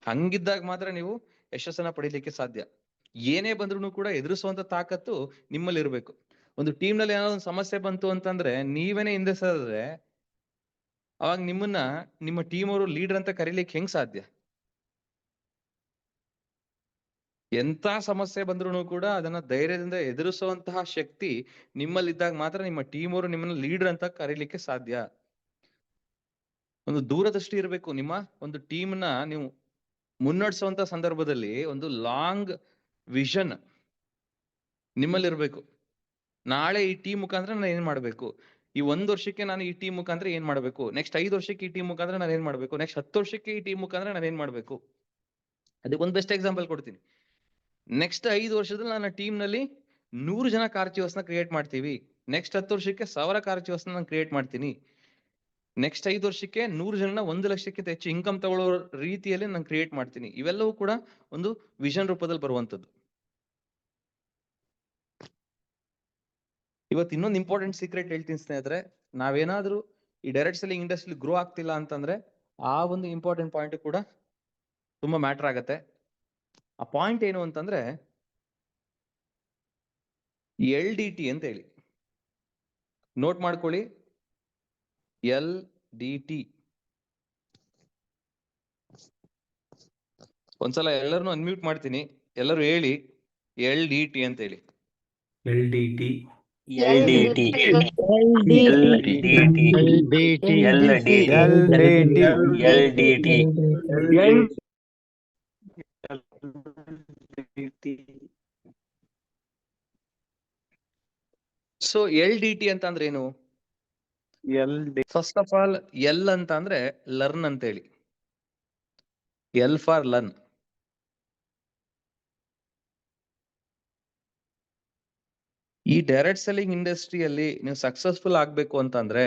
ಹಂಗಿದ್ದಾಗ ಮಾತ್ರ ನೀವು ಯಶಸ್ಸನ್ನ ಪಡಿಲಿಕ್ಕೆ ಸಾಧ್ಯ. ಏನೇ ಬಂದ್ರು ಕೂಡ ಎದುರಿಸುವಂತ ತಾಕತ್ತು ನಿಮ್ಮಲ್ಲಿ ಇರಬೇಕು. ಒಂದು ಟೀಮ್ ನಲ್ಲಿ ಏನಾದ್ರು ಒಂದು ಸಮಸ್ಯೆ ಬಂತು ಅಂತಂದ್ರೆ ನೀವೇನೆ ಹಿಂದೆ ಸರಿದ್ರೆ ಅವಾಗ ನಿಮ್ಮನ್ನ ನಿಮ್ಮ ಟೀಮ್ ಅವರು ಲೀಡರ್ ಅಂತ ಕರೀಲಿಕ್ಕೆ ಹೆಂಗ್ ಸಾಧ್ಯ? ಎಂತ ಸಮಸ್ಯೆ ಬಂದ್ರು ಕೂಡ ಅದನ್ನ ಧೈರ್ಯದಿಂದ ಎದುರಿಸುವಂತಹ ಶಕ್ತಿ ನಿಮ್ಮಲ್ಲಿದ್ದಾಗ ಮಾತ್ರ ನಿಮ್ಮ ಟೀಮ್ ಅವರು ನಿಮ್ಮನ್ನ ಲೀಡರ್ ಅಂತ ಕರೀಲಿಕ್ಕೆ ಸಾಧ್ಯ. ಒಂದು ದೂರದೃಷ್ಟಿ ಇರಬೇಕು. ನಿಮ್ಮ ಒಂದು ಟೀಮ್ ನ ನೀವು ಮುನ್ನಡೆಸುವಂತ ಸಂದರ್ಭದಲ್ಲಿ ಒಂದು ಲಾಂಗ್ ವಿಷನ್ ನಿಮ್ಮಲ್ಲಿ ಇರಬೇಕು. ನಾಳೆ ಈ ಟೀಮ್ ಮುಖಾಂತರ ನಾನು ಏನ್ ಮಾಡ್ಬೇಕು, ಈ 1 ವರ್ಷಕ್ಕೆ ನಾನು ಈ ಟೀಮ್ ಮುಖಾಂತರ ಏನ್ ಮಾಡ್ಬೇಕು, ನೆಕ್ಸ್ಟ್ 5 ವರ್ಷಕ್ಕೆ ಈ ಟೀಮ್ ಮುಖಾಂತರ ನಾನು ಏನ್ ಮಾಡ್ಬೇಕು, ನೆಕ್ಸ್ಟ್ 10 ವರ್ಷಕ್ಕೆ ಈ ಟೀಮ್ ಮುಖಾಂತರ ನಾನು ಏನ್ ಮಾಡ್ಬೇಕು. ಅದಕ್ಕೆ ಒಂದು ಬೆಸ್ಟ್ ಎಕ್ಸಾಂಪಲ್ ಕೊಡ್ತೀನಿ. ನೆಕ್ಸ್ಟ್ 5 ವರ್ಷದಲ್ಲಿ ನನ್ನ ಟೀಮ್ ನಲ್ಲಿ 100 ಜನ ಕಾರ್ಚಿವರ್ಸ್ ನ ಕ್ರಿಯೇಟ್ ಮಾಡ್ತೀವಿ. ನೆಕ್ಸ್ಟ್ 10 ವರ್ಷಕ್ಕೆ 1000 ಕಾರ್ಚಿವರ್ಸ್ ನಾನು ಕ್ರಿಯೇಟ್ ಮಾಡ್ತೀನಿ. ನೆಕ್ಸ್ಟ್ 5 ವರ್ಷಕ್ಕೆ 100 ಜನ 1 ಲಕ್ಷಕ್ಕಿಂತ ಹೆಚ್ಚು ಇನ್ಕಮ್ ತಗೊಳ್ಳೋ ರೀತಿಯಲ್ಲಿ ನಾನು ಕ್ರಿಯೇಟ್ ಮಾಡ್ತೀನಿ. ಇವೆಲ್ಲವೂ ಕೂಡ ಒಂದು ವಿಷನ್ ರೂಪದಲ್ಲಿ ಬರುವಂತದ್ದು. ಇವತ್ತು ಇನ್ನೊಂದು ಇಂಪಾರ್ಟೆಂಟ್ ಸೀಕ್ರೆಟ್ ಹೇಳ್ತೀನಿ ಸ್ನೇಹಿತರೆ, ನಾವೇನಾದ್ರೂ ಈ ಡೈರೆಕ್ಟ್ ಸೆಲ್ಲಿಂಗ್ ಇಂಡಸ್ಟ್ರಿ ಗ್ರೋ ಆಗ್ತಿಲ್ಲ ಅಂತಂದ್ರೆ ಆ ಒಂದು ಇಂಪಾರ್ಟೆಂಟ್ ಪಾಯಿಂಟ್ ಕೂಡ ತುಂಬಾ ಮ್ಯಾಟರ್ ಆಗತ್ತೆ. ಆ ಪಾಯಿಂಟ್ ಏನು ಅಂತಂದ್ರೆ LDT ಅಂತ ಹೇಳಿ ನೋಟ್ ಮಾಡ್ಕೊಳ್ಳಿ. LDT ಒಂದ್ಸಲ ಎಲ್ಲರನ್ನು ಅನ್ಮ್ಯೂಟ್ ಮಾಡ್ತೀನಿ, ಎಲ್ಲರೂ ಹೇಳಿ LDT ಅಂತ ಹೇಳಿ. LDT LDT ಸೊ LDT ಅಂತ ಅಂದ್ರೆ ಏನು? ಫಸ್ಟ್ ಆಫ್ ಆಲ್ L ಅಂತ ಅಂದ್ರೆ ಲರ್ನ್ ಅಂತ ಹೇಳಿ, L ಫಾರ್ ಲರ್ನ್. ಈ ಡೈರೆಕ್ಟ್ ಸೆಲ್ಲಿಂಗ್ ಇಂಡಸ್ಟ್ರಿಯಲ್ಲಿ ನೀವು ಸಕ್ಸಸ್ಫುಲ್ ಆಗ್ಬೇಕು ಅಂತಂದ್ರೆ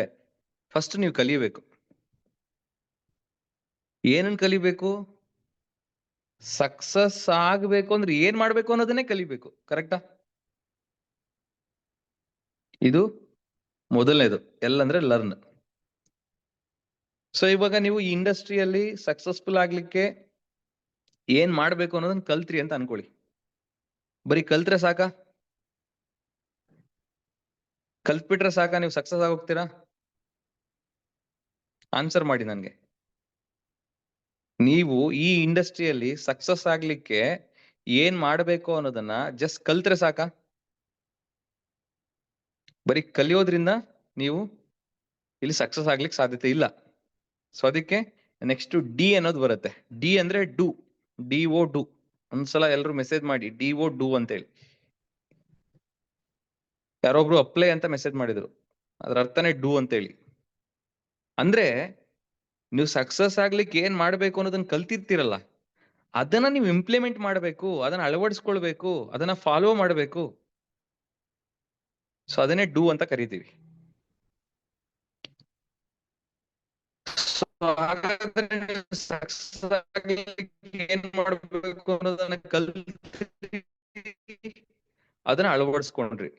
ಫಸ್ಟ್ ನೀವು ಕಲಿಬೇಕು. ಏನನ್ನ ಕಲಿಬೇಕು? ಸಕ್ಸಸ್ ಆಗ್ಬೇಕು ಅಂದ್ರೆ ಏನ್ ಮಾಡ್ಬೇಕು ಅನ್ನೋದನ್ನೇ ಕಲಿಬೇಕು. ಕರೆಕ್ಟಾ? ಇದು ಮೊದಲನೇದು. ಎಲ್ ಅಂದ್ರೆ ಲರ್ನ್. ಸೊ ಇವಾಗ ನೀವು ಈ ಇಂಡಸ್ಟ್ರಿಯಲ್ಲಿ ಸಕ್ಸಸ್ಫುಲ್ ಆಗ್ಲಿಕ್ಕೆ ಏನ್ ಮಾಡ್ಬೇಕು ಅನ್ನೋದನ್ನ ಕಲ್ತ್ರಿ ಅಂತ ಅನ್ಕೊಳ್ಳಿ. ಬರೀ ಕಲ್ತ್ರೆ ಸಾಕಾ? ಕಲ್ತ್ಬಿಟ್ರೆ ಸಾಕಾ ನೀವು ಸಕ್ಸಸ್ ಆಗೋಗ್ತೀರಾ? ಆನ್ಸರ್ ಮಾಡಿ ನನ್ಗೆ. ನೀವು ಈ ಇಂಡಸ್ಟ್ರಿಯಲ್ಲಿ ಸಕ್ಸಸ್ ಆಗ್ಲಿಕ್ಕೆ ಏನ್ ಮಾಡ್ಬೇಕು ಅನ್ನೋದನ್ನ ಜಸ್ಟ್ ಕಲ್ತ್ರೆ ಸಾಕಾ? ಬರೀ ಕಲಿಯೋದ್ರಿಂದ ನೀವು ಇಲ್ಲಿ ಸಕ್ಸಸ್ ಆಗ್ಲಿಕ್ಕೆ ಸಾಧ್ಯತೆ ಇಲ್ಲ. ಸೊ ಅದಕ್ಕೆ ನೆಕ್ಸ್ಟ್ ಡಿ ಅನ್ನೋದು ಬರುತ್ತೆ. ಡಿ ಅಂದ್ರೆ ಡೂ. DO do. ಒಂದ್ಸಲ ಎಲ್ರು ಮೆಸೇಜ್ ಮಾಡಿ DO ಡೂ ಅಂತ ಹೇಳಿ. ಯಾರೊಬ್ರು ಅಪ್ಲೈ ಅಂತ ಮೆಸೇಜ್ ಮಾಡಿದ್ರು, ಅದ್ರ ಅರ್ಥನೇ ಡೂ ಅಂತ ಹೇಳಿ. ಅಂದ್ರೆ ನೀವು ಸಕ್ಸಸ್ ಆಗ್ಲಿಕ್ಕೆ ಏನ್ ಮಾಡ್ಬೇಕು ಅನ್ನೋದನ್ನ ಕಲ್ತಿರ್ತೀರಲ್ಲ, ಅದನ್ನ ನೀವು ಇಂಪ್ಲಿಮೆಂಟ್ ಮಾಡ್ಬೇಕು, ಅದನ್ನ ಅಳವಡಿಸ್ಕೊಳ್ಬೇಕು, ಅದನ್ನ ಫಾಲೋ ಮಾಡ್ಬೇಕು. ಸೊ ಅದನ್ನೇ ಡೂ ಅಂತ ಕರಿತೀವಿ. ಹಾಗಾದ್ರೆ ಸಕ್ಸಸ್ ಆಗ್ಲಿಕ್ಕೆ ಏನ್ ಮಾಡ್ಬೇಕು ಅನ್ನೋದನ್ನ ಕಲ್ತಿ ಅದನ್ನ ಅಳವಡಿಸ್ಕೊಂಡ್ರಿ,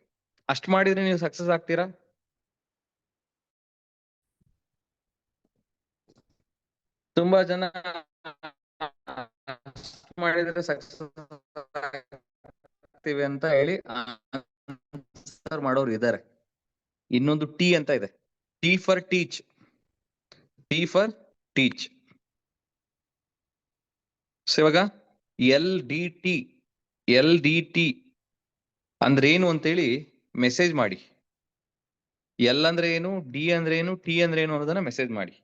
ಅಷ್ಟ್ ಮಾಡಿದ್ರೆ ನೀವು ಸಕ್ಸಸ್ ಆಗ್ತೀರಾ? ತುಂಬಾ ಜನ ಮಾಡಿದ್ರೆ ಸಕ್ಸಸ್ ಆಗ್ತೀವಿ ಅಂತ ಹೇಳಿ ಆನ್ಸರ್ ಮಾಡೋರು ಇದ್ದಾರೆ. ಇನ್ನೊಂದು ಟಿ ಅಂತ ಇದೆ. T for teach. T for teach. So ಇವಾಗ LDT ಅಂದ್ರೆ ಏನು ಅಂತೇಳಿ ಮೆಸೇಜ್ ಮಾಡಿ. ಎಲ್ ಅಂದ್ರೆ ಏನು, ಡಿ ಅಂದ್ರೆ ಏನು, ಟಿ ಅಂದ್ರೆ ಏನು ಅನ್ನೋದನ್ನ ಮೆಸೇಜ್ ಮಾಡಿ.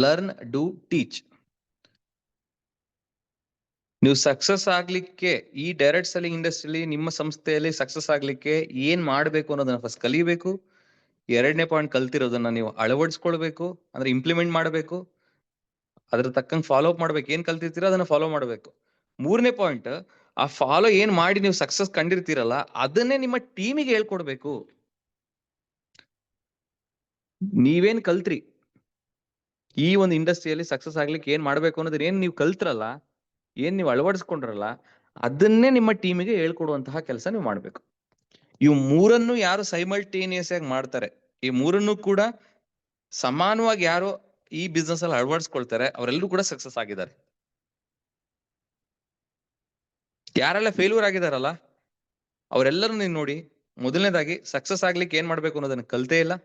Learn, do, teach. ನೀವು ಸಕ್ಸಸ್ ಆಗ್ಲಿಕ್ಕೆ ಈ ಡೈರೆಕ್ಟ್ ಸೆಲ್ಲಿಂಗ್ ಇಂಡಸ್ಟ್ರಿಯಲ್ಲಿ ನಿಮ್ಮ ಸಂಸ್ಥೆಯಲ್ಲಿ ಸಕ್ಸಸ್ ಆಗ್ಲಿಕ್ಕೆ ಏನ್ ಮಾಡ್ಬೇಕು ಅನ್ನೋದನ್ನ ಫಸ್ಟ್ ಕಲಿಬೇಕು. ಎರಡನೇ ಪಾಯಿಂಟ್ ಕಲ್ತಿರೋದನ್ನ ನೀವು ಅಳವಡಿಸ್ಕೊಳ್ಬೇಕು, ಅಂದ್ರೆ ಇಂಪ್ಲಿಮೆಂಟ್ ಮಾಡಬೇಕು, ಅದ್ರ ತಕ್ಕಂಗೆ ಫಾಲೋ ಅಪ್ ಮಾಡ್ಬೇಕು. ಏನ್ ಕಲ್ತಿರ್ತೀರ ಅದನ್ನ ಫಾಲೋ ಮಾಡ್ಬೇಕು. ಮೂರನೇ ಪಾಯಿಂಟ್, ಆ ಫಾಲೋ ಏನ್ ಮಾಡಿ ನೀವು ಸಕ್ಸಸ್ ಕಂಡಿರ್ತೀರಲ್ಲ ಅದನ್ನೇ ನಿಮ್ಮ ಟೀಮಿಗೆ ಹೇಳ್ಕೊಡ್ಬೇಕು. ನೀವೇನ್ ಕಲ್ತ್ರಿ ಈ ಒಂದು ಇಂಡಸ್ಟ್ರಿಯಲ್ಲಿ ಸಕ್ಸಸ್ ಆಗ್ಲಿಕ್ಕೆ ಏನ್ ಮಾಡ್ಬೇಕು ಅನ್ನೋದನ್ನ ಏನ್ ನೀವು ಕಲ್ತ್ರಲ್ಲ, ಏನ್ ನೀವು ಅಳವಡಿಸ್ಕೊಂಡ್ರಲ್ಲ, ಅದನ್ನೇ ನಿಮ್ಮ ಟೀಮಿಗೆ ಹೇಳ್ಕೊಡುವಂತಹ ಕೆಲಸ ನೀವು ಮಾಡ್ಬೇಕು. ಇವು ಮೂರನ್ನು ಯಾರು ಸೈಮಲ್ಟೇನಿಯಸ್ ಆಗಿ ಮಾಡ್ತಾರೆ, ಈ ಮೂರನ್ನು ಕೂಡ ಸಮಾನವಾಗಿ ಯಾರು ಈ ಬಿಸ್ನೆಸ್ ಅಲ್ಲಿ ಅಳವಡಿಸ್ಕೊಳ್ತಾರೆ ಅವರೆಲ್ಲರೂ ಕೂಡ ಸಕ್ಸಸ್ ಆಗಿದ್ದಾರೆ. ಯಾರೆಲ್ಲ ಫೇಲ್ಯೂರ್ ಆಗಿದಾರಲ್ಲ ಅವರೆಲ್ಲರೂ ನೀನ್ ನೋಡಿ, ಮೊದಲನೇದಾಗಿ ಸಕ್ಸಸ್ ಆಗ್ಲಿಕ್ಕೆ ಏನ್ ಮಾಡ್ಬೇಕು ಅನ್ನೋದನ್ನ ಕಲ್ತೇ ಇಲ್ಲ,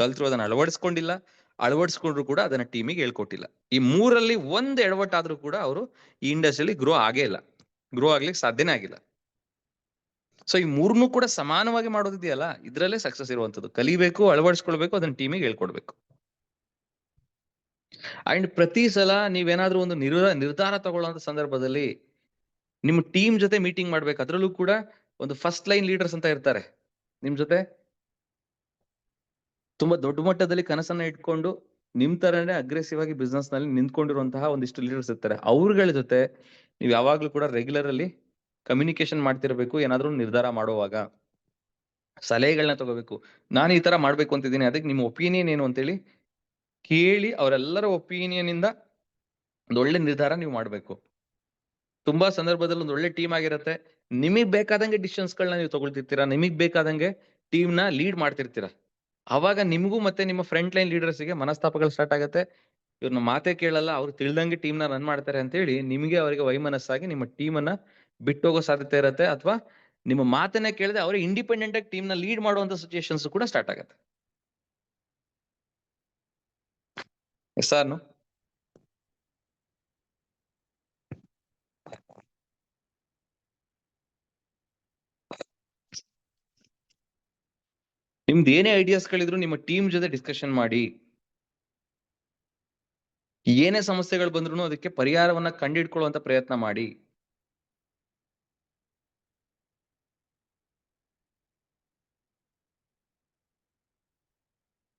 ಕಲ್ತ್ರು ಅದನ್ನ ಅಳವಡಿಸ್ಕೊಂಡಿಲ್ಲ, ಅಳವಡಿಸ್ಕೊಂಡ್ರು ಕೂಡ ಅದನ್ನ ಟೀಮಿಗೆ ಹೇಳ್ಕೊಟ್ಟಿಲ್ಲ. ಈ ಮೂರಲ್ಲಿ ಒಂದ್ ಎಡವಟ್ಟಾದ್ರೂ ಕೂಡ ಅವರು ಈ ಇಂಡಸ್ಟ್ರಿಯಲ್ಲಿ ಗ್ರೋ ಆಗೇ ಇಲ್ಲ, ಗ್ರೋ ಆಗ್ಲಿಕ್ಕೆ ಸಾಧ್ಯನೇ ಆಗಿಲ್ಲ. ಸೊ ಈ ಮೂರನ್ನು ಕೂಡ ಸಮಾನವಾಗಿ ಮಾಡೋದಿದೆಯಲ್ಲ, ಇದ್ರಲ್ಲೇ ಸಕ್ಸಸ್ ಇರುವಂತದ್ದು. ಕಲಿಬೇಕು, ಅಳವಡಿಸ್ಕೊಳ್ಬೇಕು, ಅದನ್ನ ಟೀಮಿಗೆ ಹೇಳ್ಕೊಡ್ಬೇಕು. ಅಂಡ್ ಪ್ರತಿ ಸಲ ನೀವೇನಾದ್ರೂ ಒಂದು ನಿರ್ಧಾರ ತಗೊಳ್ಳುವಂತ ಸಂದರ್ಭದಲ್ಲಿ ನಿಮ್ಮ ಟೀಮ್ ಜೊತೆ ಮೀಟಿಂಗ್ ಮಾಡ್ಬೇಕು. ಅದ್ರಲ್ಲೂ ಕೂಡ ಒಂದು ಫಸ್ಟ್ ಲೈನ್ ಲೀಡರ್ಸ್ ಅಂತ ಇರ್ತಾರೆ ನಿಮ್ ಜೊತೆ, ತುಂಬಾ ದೊಡ್ಡ ಮಟ್ಟದಲ್ಲಿ ಕನಸನ್ನ ಇಟ್ಕೊಂಡು ನಿಮ್ ತರನೇ ಅಗ್ರೆಸಿವ್ ಆಗಿ ಬಿಸ್ನೆಸ್ ನಲ್ಲಿ ನಿಂತ್ಕೊಂಡಿರುವಂತಹ ಒಂದಿಷ್ಟು ಲೀಡರ್ಸ್ ಇರ್ತಾರೆ. ಅವ್ರಗಳ ಜೊತೆ ನೀವು ಯಾವಾಗ್ಲೂ ಕೂಡ ರೆಗ್ಯುಲರ್ ಅಲ್ಲಿ ಕಮ್ಯುನಿಕೇಶನ್ ಮಾಡ್ತಿರ್ಬೇಕು. ಏನಾದ್ರೂ ನಿರ್ಧಾರ ಮಾಡುವಾಗ ಸಲಹೆಗಳನ್ನ ತಗೋಬೇಕು. ನಾನು ಈ ತರ ಮಾಡ್ಬೇಕು ಅಂತಿದ್ದೀನಿ, ಅದಕ್ಕೆ ನಿಮ್ಮ ಒಪಿನಿಯನ್ ಏನು ಅಂತೇಳಿ ಕೇಳಿ ಅವರೆಲ್ಲರ ಒಪಿನಿಯನ್ ಇಂದ ಒಂದು ಒಳ್ಳೆ ನಿರ್ಧಾರ ನೀವು ಮಾಡ್ಬೇಕು. ತುಂಬಾ ಸಂದರ್ಭದಲ್ಲಿ ಒಂದು ಒಳ್ಳೆ ಟೀಮ್ ಆಗಿರತ್ತೆ, ನಿಮಗ್ ಬೇಕಾದಂಗೆ ಡಿಸಿಷನ್ಸ್ ಗಳನ್ನ ನೀವು ತಗೊಳ್ತಿರ್ತೀರಾ, ನಿಮಗ್ ಬೇಕಾದಂಗೆ ಟೀಮ್ ನ ಲೀಡ್ ಮಾಡ್ತಿರ್ತೀರಾ. ಅವಾಗ ನಿಮಗೂ ಮತ್ತೆ ನಿಮ್ಮ ಫ್ರಂಟ್ ಲೈನ್ ಲೀಡರ್ಸ್ ಗೆ ಮನಸ್ತಾಪಗಳು ಸ್ಟಾರ್ಟ್ ಆಗುತ್ತೆ. ಇವ್ರನ್ನ ಮಾತೇ ಕೇಳಲ್ಲ, ಅವ್ರು ತಿಳಿದಂಗೆ ಟೀಮ್ ನ ರನ್ ಮಾಡ್ತಾರೆ ಅಂತ ಹೇಳಿ ನಿಮಗೆ ಅವರಿಗೆ ವೈಮನಸ್ಸಾಗಿ ನಿಮ್ಮ ಟೀಮ್ ಅನ್ನ ಬಿಟ್ಟೋಗೋ ಸಾಧ್ಯತೆ ಇರುತ್ತೆ. ಅಥವಾ ನಿಮ್ಮ ಮಾತನ್ನೇ ಕೇಳದೆ ಅವರೇ ಇಂಡಿಪೆಂಡೆಂಟ್ ಆಗಿ ಟೀಮ್ ನ ಲೀಡ್ ಮಾಡುವಂತ ಸಿಚುಯೇಷನ್ಸ್ ಕೂಡ ಸ್ಟಾರ್ಟ್ ಆಗುತ್ತೆ. Yes or no? ನಿಮ್ದು ಏನೇ ಐಡಿಯಾಸ್ ಗಳಿದ್ರು ನಿಮ್ಮ ಟೀಮ್ ಜೊತೆ ಡಿಸ್ಕಷನ್ ಮಾಡಿ. ಏನೇ ಸಮಸ್ಯೆಗಳು ಬಂದ್ರು ಅದಕ್ಕೆ ಪರಿಹಾರವನ್ನ ಕಂಡಿಡ್ಕೊಳ್ಳುವಂತ ಪ್ರಯತ್ನ ಮಾಡಿ.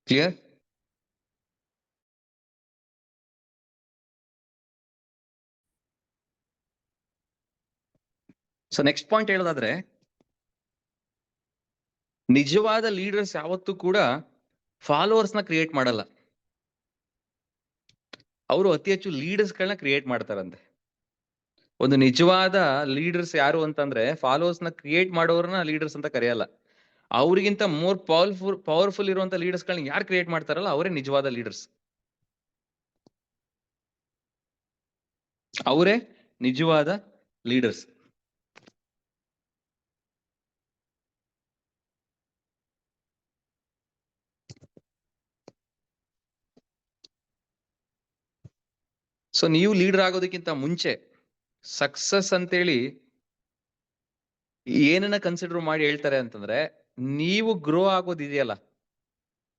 ಕ್ಲಿಯರ್? ಸೊ ನೆಕ್ಸ್ಟ್ ಪಾಯಿಂಟ್ ಹೇಳೋದಾದ್ರೆ, ನಿಜವಾದ ಲೀಡರ್ಸ್ ಯಾವತ್ತೂ ಕೂಡ ಫಾಲೋವರ್ಸ್ ನ ಕ್ರಿಯೇಟ್ ಮಾಡಲ್ಲ, ಅವರು ಅತಿ ಹೆಚ್ಚು ಲೀಡರ್ಸ್ ಗಳನ್ನ ಕ್ರಿಯೇಟ್ ಮಾಡ್ತಾರಂತೆ. ಒಂದು ನಿಜವಾದ ಲೀಡರ್ಸ್ ಯಾರು ಅಂತಂದ್ರೆ ಫಾಲೋವರ್ಸ್ ನ ಕ್ರಿಯೇಟ್ ಮಾಡೋರನ್ನ ಲೀಡರ್ಸ್ ಅಂತ ಕರೆಯಲ್ಲ. ಅವ್ರಿಗಿಂತ ಮೋರ್ ಪವರ್ಫುಲ್ ಇರುವಂತ ಲೀಡರ್ಸ್ ಗಳನ್ನ ಯಾರು ಕ್ರಿಯೇಟ್ ಮಾಡ್ತಾರಲ್ಲ ಅವರೇ ನಿಜವಾದ ಲೀಡರ್ಸ್, ಅವರೇ ನಿಜವಾದ ಲೀಡರ್ಸ್. ಸೊ ನೀವು ಲೀಡರ್ ಆಗೋದಕ್ಕಿಂತ ಮುಂಚೆ ಸಕ್ಸಸ್ ಅಂತೇಳಿ ಏನನ್ನ ಕನ್ಸಿಡರ್ ಮಾಡಿ ಹೇಳ್ತಾರೆ ಅಂತಂದ್ರೆ, ನೀವು ಗ್ರೋ ಆಗೋದಿದೆಯಲ್ಲ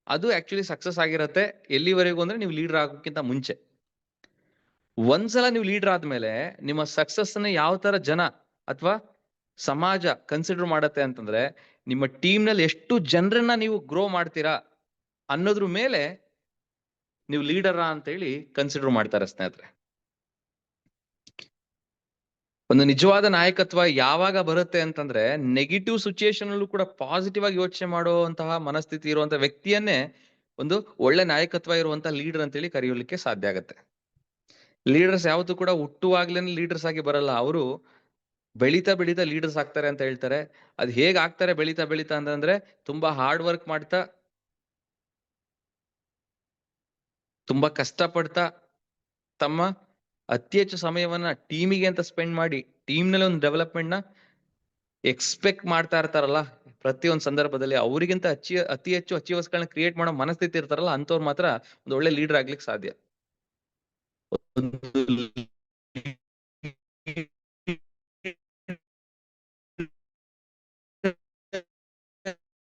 ಅದು ಆಕ್ಚುಲಿ ಸಕ್ಸಸ್ ಆಗಿರತ್ತೆ. ಎಲ್ಲಿವರೆಗೂ ಅಂದ್ರೆ ನೀವು ಲೀಡರ್ ಆಗೋಕ್ಕಿಂತ ಮುಂಚೆ. ಒಂದ್ಸಲ ನೀವು ಲೀಡರ್ ಆದ್ಮೇಲೆ ನಿಮ್ಮ ಸಕ್ಸಸ್ ನ ಯಾವ ತರ ಜನ ಅಥವಾ ಸಮಾಜ ಕನ್ಸಿಡರ್ ಮಾಡತ್ತೆ ಅಂತಂದ್ರೆ, ನಿಮ್ಮ ಟೀಮ್ ನಲ್ಲಿ ಎಷ್ಟು ಜನರನ್ನ ನೀವು ಗ್ರೋ ಮಾಡ್ತೀರಾ ಅನ್ನೋದ್ರ ಮೇಲೆ ನೀವು ಲೀಡರ್ ಅಂತ ಹೇಳಿ ಕನ್ಸಿಡರ್ ಮಾಡ್ತಾರೆ ಸ್ನೇಹಿತರೆ. ಒಂದು ನಿಜವಾದ ನಾಯಕತ್ವ ಯಾವಾಗ ಬರುತ್ತೆ ಅಂತಂದ್ರೆ, ನೆಗೆಟಿವ್ ಸಿಚುಯೇಷನ್ ಅಲ್ಲೂ ಕೂಡ ಪಾಸಿಟಿವ್ ಆಗಿ ಯೋಚನೆ ಮಾಡುವಂತಹ ಮನಸ್ಥಿತಿ ಇರುವಂತ ವ್ಯಕ್ತಿಯನ್ನೇ ಒಂದು ಒಳ್ಳೆ ನಾಯಕತ್ವ ಇರುವಂತ ಲೀಡರ್ ಅಂತೇಳಿ ಕರೆಯೋಲಿಕ್ಕೆ ಸಾಧ್ಯ ಆಗತ್ತೆ. ಲೀಡರ್ಸ್ ಯಾವತ್ತೂ ಕೂಡ ಹುಟ್ಟುವಾಗ್ಲೇನೆ ಲೀಡರ್ಸ್ ಆಗಿ ಬರಲ್ಲ, ಅವರು ಬೆಳೀತಾ ಬೆಳೀತಾ ಲೀಡರ್ಸ್ ಆಗ್ತಾರೆ ಅಂತ ಹೇಳ್ತಾರೆ. ಅದ್ ಹೇಗ್ ಆಗ್ತಾರೆ ಬೆಳೀತಾ ಬೆಳೀತಾ ಅಂತಂದ್ರೆ, ತುಂಬಾ ಹಾರ್ಡ್ ವರ್ಕ್ ಮಾಡ್ತಾ, ತುಂಬಾ ಕಷ್ಟಪಡ್ತಾ, ತಮ್ಮ ಅತಿ ಹೆಚ್ಚು ಸಮಯವನ್ನ ಟೀಮಿಗೆ ಅಂತ ಸ್ಪೆಂಡ್ ಮಾಡಿ ಟೀಮ್ ನಲ್ಲಿ ಒಂದು ಡೆವಲಪ್ಮೆಂಟ್ ನ ಎಕ್ಸ್ಪೆಕ್ಟ್ ಮಾಡ್ತಾ ಇರ್ತಾರಲ್ಲ ಪ್ರತಿಯೊಂದು ಸಂದರ್ಭದಲ್ಲಿ, ಅವರಿಗಿಂತ ಅತಿ ಹೆಚ್ಚು ಅಚೀವರ್ಸ್ ಗಳನ್ನ ಕ್ರಿಯೇಟ್ ಮಾಡೋ ಮನಸ್ಥಿತಿ ಇರ್ತಾರಲ್ಲ ಅಂತವ್ರು ಮಾತ್ರ ಒಂದು ಒಳ್ಳೆ ಲೀಡರ್ ಆಗ್ಲಿಕ್ಕೆ ಸಾಧ್ಯ.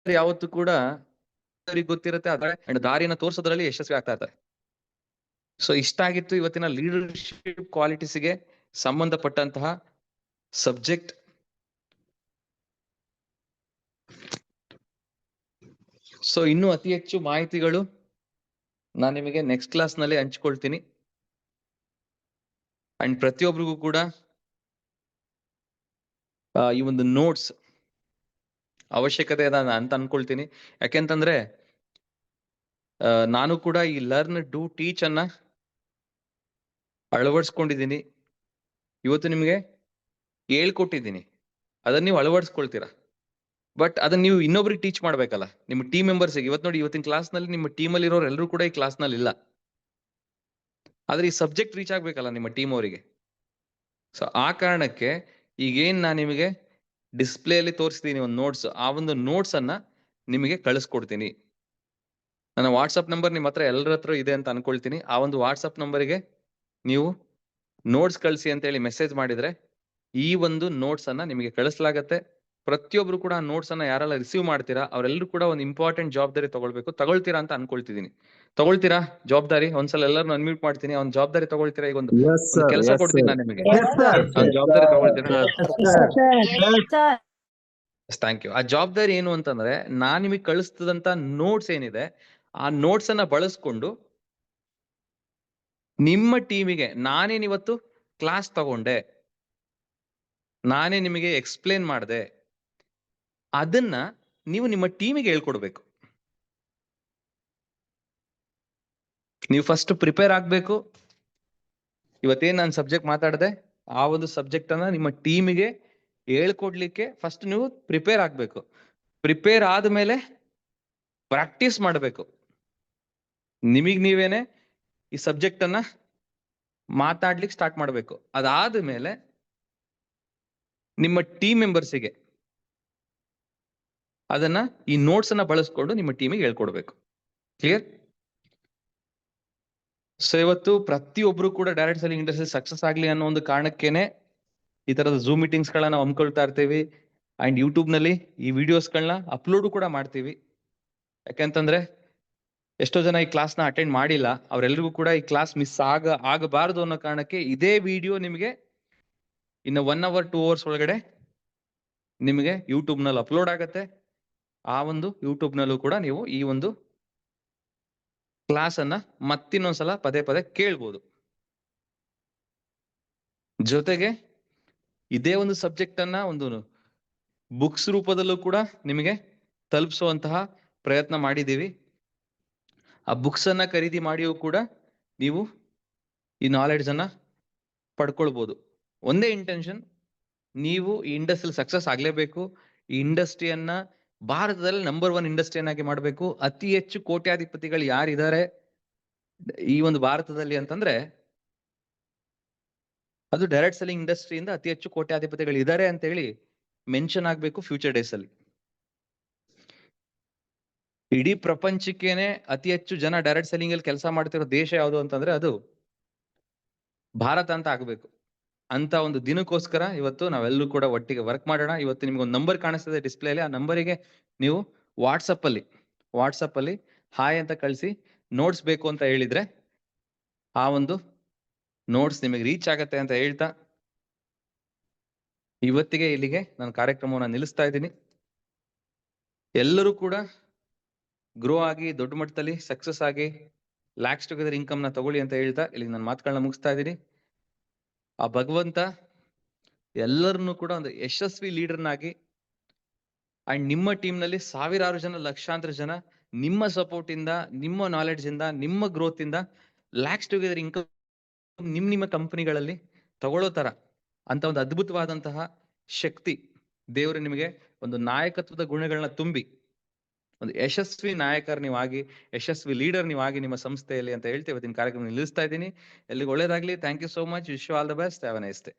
ಯಾವತ್ತು ಕೂಡ ಗೊತ್ತಿರುತ್ತೆ ಅದ್ರ ದಾರಿನ ತೋರ್ಸೋದ್ರಲ್ಲಿ ಯಶಸ್ವಿ ಆಗ್ತಾ ಇರ್ತಾರೆ. ಸೊ ಇಷ್ಟ ಆಗಿತ್ತು ಇವತ್ತಿನ ಲೀಡರ್ಶಿಪ್ ಕ್ವಾಲಿಟೀಸ್ಗೆ ಸಂಬಂಧಪಟ್ಟಂತಹ ಸಬ್ಜೆಕ್ಟ್. ಸೊ ಇನ್ನೂ ಅತಿ ಹೆಚ್ಚು ಮಾಹಿತಿಗಳು ನಾನು ನಿಮಗೆ ನೆಕ್ಸ್ಟ್ ಕ್ಲಾಸ್ ನಲ್ಲಿ ಹಂಚ್ಕೊಳ್ತೀನಿ. ಅಂಡ್ ಪ್ರತಿಯೊಬ್ಬರಿಗೂ ಕೂಡ ಈ ಒಂದು ನೋಟ್ಸ್ ಅವಶ್ಯಕತೆ ಇದೆ ಅಂತ ಅನ್ಕೊಳ್ತೀನಿ. ಯಾಕೆಂತಂದ್ರೆ ನಾನು ಕೂಡ ಈ ಲರ್ನ್ ಡೂ ಟೀಚ್ ಅನ್ನ ಅಳವಡಿಸ್ಕೊಂಡಿದ್ದೀನಿ. ಇವತ್ತು ನಿಮ್ಗೆ ಹೇಳ್ಕೊಟ್ಟಿದ್ದೀನಿ, ಅದನ್ನ ನೀವು ಅಳವಡಿಸ್ಕೊಳ್ತೀರಾ. ಬಟ್ ಅದನ್ನ ನೀವು ಇನ್ನೊಬ್ರಿಗೆ ಟೀಚ್ ಮಾಡ್ಬೇಕಲ್ಲ, ನಿಮ್ಮ ಟೀಮ್ ಮೆಂಬರ್ಸ್ಗೆ. ಇವತ್ತು ನೋಡಿ, ಇವತ್ತಿನ ಕ್ಲಾಸ್ ನಲ್ಲಿ ನಿಮ್ಮ ಟೀಮ್ ಅಲ್ಲಿ ಇರೋರು ಎಲ್ಲರೂ ಕೂಡ ಈ ಕ್ಲಾಸ್ ನಲ್ಲಿ ಇಲ್ಲ, ಆದ್ರೆ ಈ ಸಬ್ಜೆಕ್ಟ್ ರೀಚ್ ಆಗ್ಬೇಕಲ್ಲ ನಿಮ್ಮ ಟೀಮ್ ಅವರಿಗೆ. ಸೊ ಆ ಕಾರಣಕ್ಕೆ ಈಗೇನ್ ನಾನು ನಿಮಗೆ ಡಿಸ್ಪ್ಲೇ ಅಲ್ಲಿ ತೋರಿಸ್ತೀನಿ ಒಂದು ನೋಟ್ಸ್, ಆ ಒಂದು ನೋಟ್ಸ್ ಅನ್ನ ನಿಮಗೆ ಕಳಿಸ್ಕೊಡ್ತೀನಿ. ನನ್ನ ವಾಟ್ಸಪ್ ನಂಬರ್ ನಿಮ್ಮ ಹತ್ರ ಎಲ್ಲರ ಹತ್ರ ಇದೆ ಅಂತ ಅನ್ಕೊಳ್ತೀನಿ. ಆ ಒಂದು ವಾಟ್ಸಪ್ ನಂಬರ್ಗೆ ನೀವು ನೋಟ್ಸ್ ಕಳಿಸಿ ಅಂತ ಹೇಳಿ ಮೆಸೇಜ್ ಮಾಡಿದ್ರೆ ಈ ಒಂದು ನೋಟ್ಸ್ ಅನ್ನ ನಿಮಗೆ ಕಳಿಸ್ಲಾಗತ್ತೆ. ಪ್ರತಿಯೊಬ್ರು ಕೂಡ ಆ ನೋಟ್ಸ್ ಅನ್ನ ಯಾರೆಲ್ಲ ರಿಸೀವ್ ಮಾಡ್ತೀರಾ ಅವರೆಲ್ಲರೂ ಕೂಡ ಒಂದು ಇಂಪಾರ್ಟೆಂಟ್ ಜವಾಬ್ದಾರಿ ತಗೊಳ್ತೀರಾ ಅಂತ ಅನ್ಕೊಳ್ತಿದ್ದೀನಿ. ತಗೊಳ್ತೀರಾ ಜವಾಬ್ದಾರಿ? ಒಂದ್ಸಲ ಎಲ್ಲರೂ ಅನ್ಮ್ಯೂಟ್ ಮಾಡ್ತೀನಿ. ಅವ್ನ ಜವಾಬ್ದಾರಿ ತಗೊಳ್ತೀರಾ? ಈಗ ಒಂದು ಕೆಲಸ ಕೊಡ್ತೀನಿ ನಾನು ನಿಮಗೆ, ಜವಾಬ್ದಾರಿ ತಗೊಳ್ತೀರಾ? Thank you. ಆ ಜವಾಬ್ದಾರಿ ಏನು ಅಂತಂದ್ರೆ, ನಾನ್ ನಿಮಗೆ ಕಳಿಸ್ತದಂತ ನೋಟ್ಸ್ ಏನಿದೆ ಆ ನೋಟ್ಸ್ ಅನ್ನ ಬಳಸ್ಕೊಂಡು ನಿಮ್ಮ ಟೀಮಿಗೆ ನಾನೇನಿವತ್ತು ಕ್ಲಾಸ್ ತಗೊಂಡೆ, ನಾನೇ ನಿಮಗೆ ಎಕ್ಸ್ಪ್ಲೇನ್ ಮಾಡಿದೆ, ಅದನ್ನ ನೀವು ನಿಮ್ಮ ಟೀಮಿಗೆ ಹೇಳ್ಕೊಡ್ಬೇಕು. ನೀವು ಫಸ್ಟ್ ಪ್ರಿಪೇರ್ ಆಗ್ಬೇಕು. ಇವತ್ತೇನ್ ನಾನು ಸಬ್ಜೆಕ್ಟ್ ಮಾತಾಡಿದೆ ಆ ಒಂದು ಸಬ್ಜೆಕ್ಟ್ ಅನ್ನ ನಿಮ್ಮ ಟೀಮಿಗೆ ಹೇಳ್ಕೊಡ್ಲಿಕ್ಕೆ ಫಸ್ಟ್ ನೀವು ಪ್ರಿಪೇರ್ ಆಗ್ಬೇಕು. ಪ್ರಿಪೇರ್ ಆದ್ಮೇಲೆ ಪ್ರಾಕ್ಟೀಸ್ ಮಾಡಬೇಕು. ನಿಮಗ್ ನೀವೇನೆ ಈ ಸಬ್ಜೆಕ್ಟ್ ಅನ್ನ ಮಾತಾಡ್ಲಿಕ್ಕೆ ಸ್ಟಾರ್ಟ್ ಮಾಡ್ಬೇಕು. ಅದಾದ್ಮೇಲೆ ನಿಮ್ಮ ಟೀಮ್ ಮೆಂಬರ್ಸಿಗೆ ಅದನ್ನ ಈ ನೋಟ್ಸ್ ಅನ್ನ ಬಳಸ್ಕೊಂಡು ನಿಮ್ಮ ಟೀಮಿಗೆ ಹೇಳ್ಕೊಡ್ಬೇಕು. ಕ್ಲಿಯರ್? ಸೊ ಇವತ್ತು ಪ್ರತಿಯೊಬ್ರು ಕೂಡ ಡೈರೆಕ್ಟ್ ಸೆಲ್ಲಿಂಗ್ ಇಂಡಸ್ಟ್ರಿ ಸಕ್ಸಸ್ ಆಗ್ಲಿ ಅನ್ನೋ ಒಂದು ಕಾರಣಕ್ಕೇನೆ ಈ ತರದ ಝೂಮ್ ಮೀಟಿಂಗ್ಸ್ ಗಳನ್ನ ನಾವು ಹಮ್ಕೊಳ್ತಾ ಇರ್ತೀವಿ. ಅಂಡ್ ಯೂಟ್ಯೂಬ್ ನಲ್ಲಿ ಈ ವಿಡಿಯೋಸ್ ಗಳನ್ನ ಅಪ್ಲೋಡ್ ಕೂಡ ಮಾಡ್ತೀವಿ. ಯಾಕೆಂತಂದ್ರೆ ಎಷ್ಟೋ ಜನ ಈ ಕ್ಲಾಸ್ ನ ಅಟೆಂಡ್ ಮಾಡಿಲ್ಲ, ಅವ್ರೆಲ್ರಿಗೂ ಕೂಡ ಈ ಕ್ಲಾಸ್ ಮಿಸ್ ಆಗಬಾರದು ಅನ್ನೋ ಕಾರಣಕ್ಕೆ ಇದೇ ವಿಡಿಯೋ ನಿಮಗೆ ಇನ್ನು 1 hour 2 hours ಒಳಗಡೆ ನಿಮಗೆ ಯೂಟ್ಯೂಬ್ ನಲ್ಲಿ ಅಪ್ಲೋಡ್ ಆಗತ್ತೆ. ಆ ಒಂದು ಯೂಟ್ಯೂಬ್ ನಲ್ಲೂ ಕೂಡ ನೀವು ಈ ಒಂದು ಕ್ಲಾಸ್ ಅನ್ನ ಮತ್ತಿನ್ನೊಂದ್ಸಲ ಪದೇ ಪದೇ ಕೇಳ್ಬೋದು. ಜೊತೆಗೆ ಇದೇ ಒಂದು ಸಬ್ಜೆಕ್ಟ್ ಅನ್ನ ಒಂದು ಬುಕ್ಸ್ ರೂಪದಲ್ಲೂ ಕೂಡ ನಿಮಗೆ ತಲುಪಿಸುವಂತಹ ಪ್ರಯತ್ನ ಮಾಡಿದ್ದೀವಿ. ಆ ಬುಕ್ಸ್ ಅನ್ನ ಖರೀದಿ ಮಾಡಿಯೂ ಕೂಡ ನೀವು ಈ ನಾಲೆಡ್ಜ್ ಅನ್ನ ಪಡ್ಕೊಳ್ಬಹುದು. ಒಂದೇ ಇಂಟೆನ್ಷನ್, ನೀವು ಈ ಇಂಡಸ್ಟ್ರಿಯಲ್ಲಿ ಸಕ್ಸಸ್ ಆಗ್ಲೇಬೇಕು. ಈ ಇಂಡಸ್ಟ್ರಿಯನ್ನ ಭಾರತದಲ್ಲಿ ನಂಬರ್ 1 ಇಂಡಸ್ಟ್ರಿಯನ್ನಾಗಿ ಮಾಡಬೇಕು. ಅತಿ ಹೆಚ್ಚು ಕೋಟ್ಯಾಧಿಪತಿಗಳು ಯಾರಿದ್ದಾರೆ ಈ ಒಂದು ಭಾರತದಲ್ಲಿ ಅಂತಂದ್ರೆ ಅದು ಡೈರೆಕ್ಟ್ ಸೆಲ್ಲಿಂಗ್ ಇಂಡಸ್ಟ್ರಿಯಿಂದ ಅತಿ ಹೆಚ್ಚು ಕೋಟ್ಯಾಧಿಪತಿಗಳು ಇದ್ದಾರೆ ಅಂತ ಹೇಳಿ ಮೆನ್ಷನ್ ಆಗ್ಬೇಕು ಫ್ಯೂಚರ್ ಡೇಸ್ ಅಲ್ಲಿ. ಇಡೀ ಪ್ರಪಂಚಕ್ಕೇನೆ ಅತಿ ಹೆಚ್ಚು ಜನ ಡೈರೆಕ್ಟ್ ಸೆಲ್ಲಿಂಗ್ ಅಲ್ಲಿ ಕೆಲಸ ಮಾಡ್ತಿರೋ ದೇಶ ಯಾವುದು ಅಂತಂದ್ರೆ ಅದು ಭಾರತ ಅಂತ ಆಗ್ಬೇಕು. ಅಂತ ಒಂದು ದಿನಕ್ಕೋಸ್ಕರ ಇವತ್ತು ನಾವೆಲ್ಲರೂ ಕೂಡ ಒಟ್ಟಿಗೆ ವರ್ಕ್ ಮಾಡೋಣ. ಇವತ್ತು ನಿಮ್ಗೆ ಒಂದು ನಂಬರ್ ಕಾಣಿಸ್ತದೆ ಡಿಸ್ಪ್ಲೇ ಅಲ್ಲಿ, ಆ ನಂಬರಿಗೆ ನೀವು ವಾಟ್ಸಪ್ ಅಲ್ಲಿ ಹಾಯ್ ಅಂತ ಕಳಿಸಿ ನೋಟ್ಸ್ ಬೇಕು ಅಂತ ಹೇಳಿದ್ರೆ ಆ ಒಂದು ನೋಟ್ಸ್ ನಿಮಗೆ ರೀಚ್ ಆಗತ್ತೆ ಅಂತ ಹೇಳ್ತಾ ಇವತ್ತಿಗೆ ಇಲ್ಲಿಗೆ ನಾನು ಕಾರ್ಯಕ್ರಮವನ್ನು ನಿಲ್ಲಿಸ್ತಾ ಇದ್ದೀನಿ. ಎಲ್ಲರೂ ಕೂಡ ಗ್ರೋ ಆಗಿ ದೊಡ್ಡ ಮಟ್ಟದಲ್ಲಿ ಸಕ್ಸಸ್ ಆಗಿ ಲ್ಯಾಕ್ಸ್ ಟುಗೆದರ್ ಇನ್ಕಮ್ ನ ತಗೊಳ್ಳಿ ಅಂತ ಹೇಳ್ತಾ ಇಲ್ಲಿಗೆ ನಾನು ಮಾತುಗಳನ್ನ ಮುಗಿಸ್ತಾ ಇದ್ದೀನಿ. ಆ ಭಗವಂತ ಎಲ್ಲರನ್ನು ಕೂಡ ಒಂದು ಯಶಸ್ವಿ ಲೀಡರ್ನಾಗಿ ಅಂಡ್ ನಿಮ್ಮ ಟೀಮ್ ನಲ್ಲಿ ಸಾವಿರಾರು ಜನ, ಲಕ್ಷಾಂತರ ಜನ ನಿಮ್ಮ ಸಪೋರ್ಟ್ ಇಂದ, ನಿಮ್ಮ ನಾಲೆಡ್ಜ್ ಇಂದ, ನಿಮ್ಮ ಗ್ರೋತ್ ಇಂದ ಲ್ಯಾಕ್ಸ್ ಟುಗೆದರ್ ಇನ್ಕಮ್ ನಿಮ್ಮ ಕಂಪನಿಗಳಲ್ಲಿ ತಗೊಳ್ಳೋ ತರ ಅಂತ ಒಂದು ಅದ್ಭುತವಾದಂತಹ ಶಕ್ತಿ ದೇವರು ನಿಮಗೆ ಒಂದು ನಾಯಕತ್ವದ ಗುಣಗಳನ್ನ ತುಂಬಿ ಒಂದು ಯಶಸ್ವಿ ನಾಯಕರು ನೀವಾಗಿ, ಯಶಸ್ವಿ ಲೀಡರ್ ನೀವಾಗಿ ನಿಮ್ಮ ಸಂಸ್ಥೆಯಲ್ಲಿ ಅಂತ ಹೇಳ್ತೀವಿ. ಇವತ್ತಿನ ಕಾರ್ಯಕ್ರಮ ನಿಲ್ಲಿಸ್ತಾ ಇದ್ದೀನಿ. ಎಲ್ಲಿಗೆ ಒಳ್ಳೇದಾಗ್ಲಿ. Thank you so much. Wish you all the best. Have a nice day.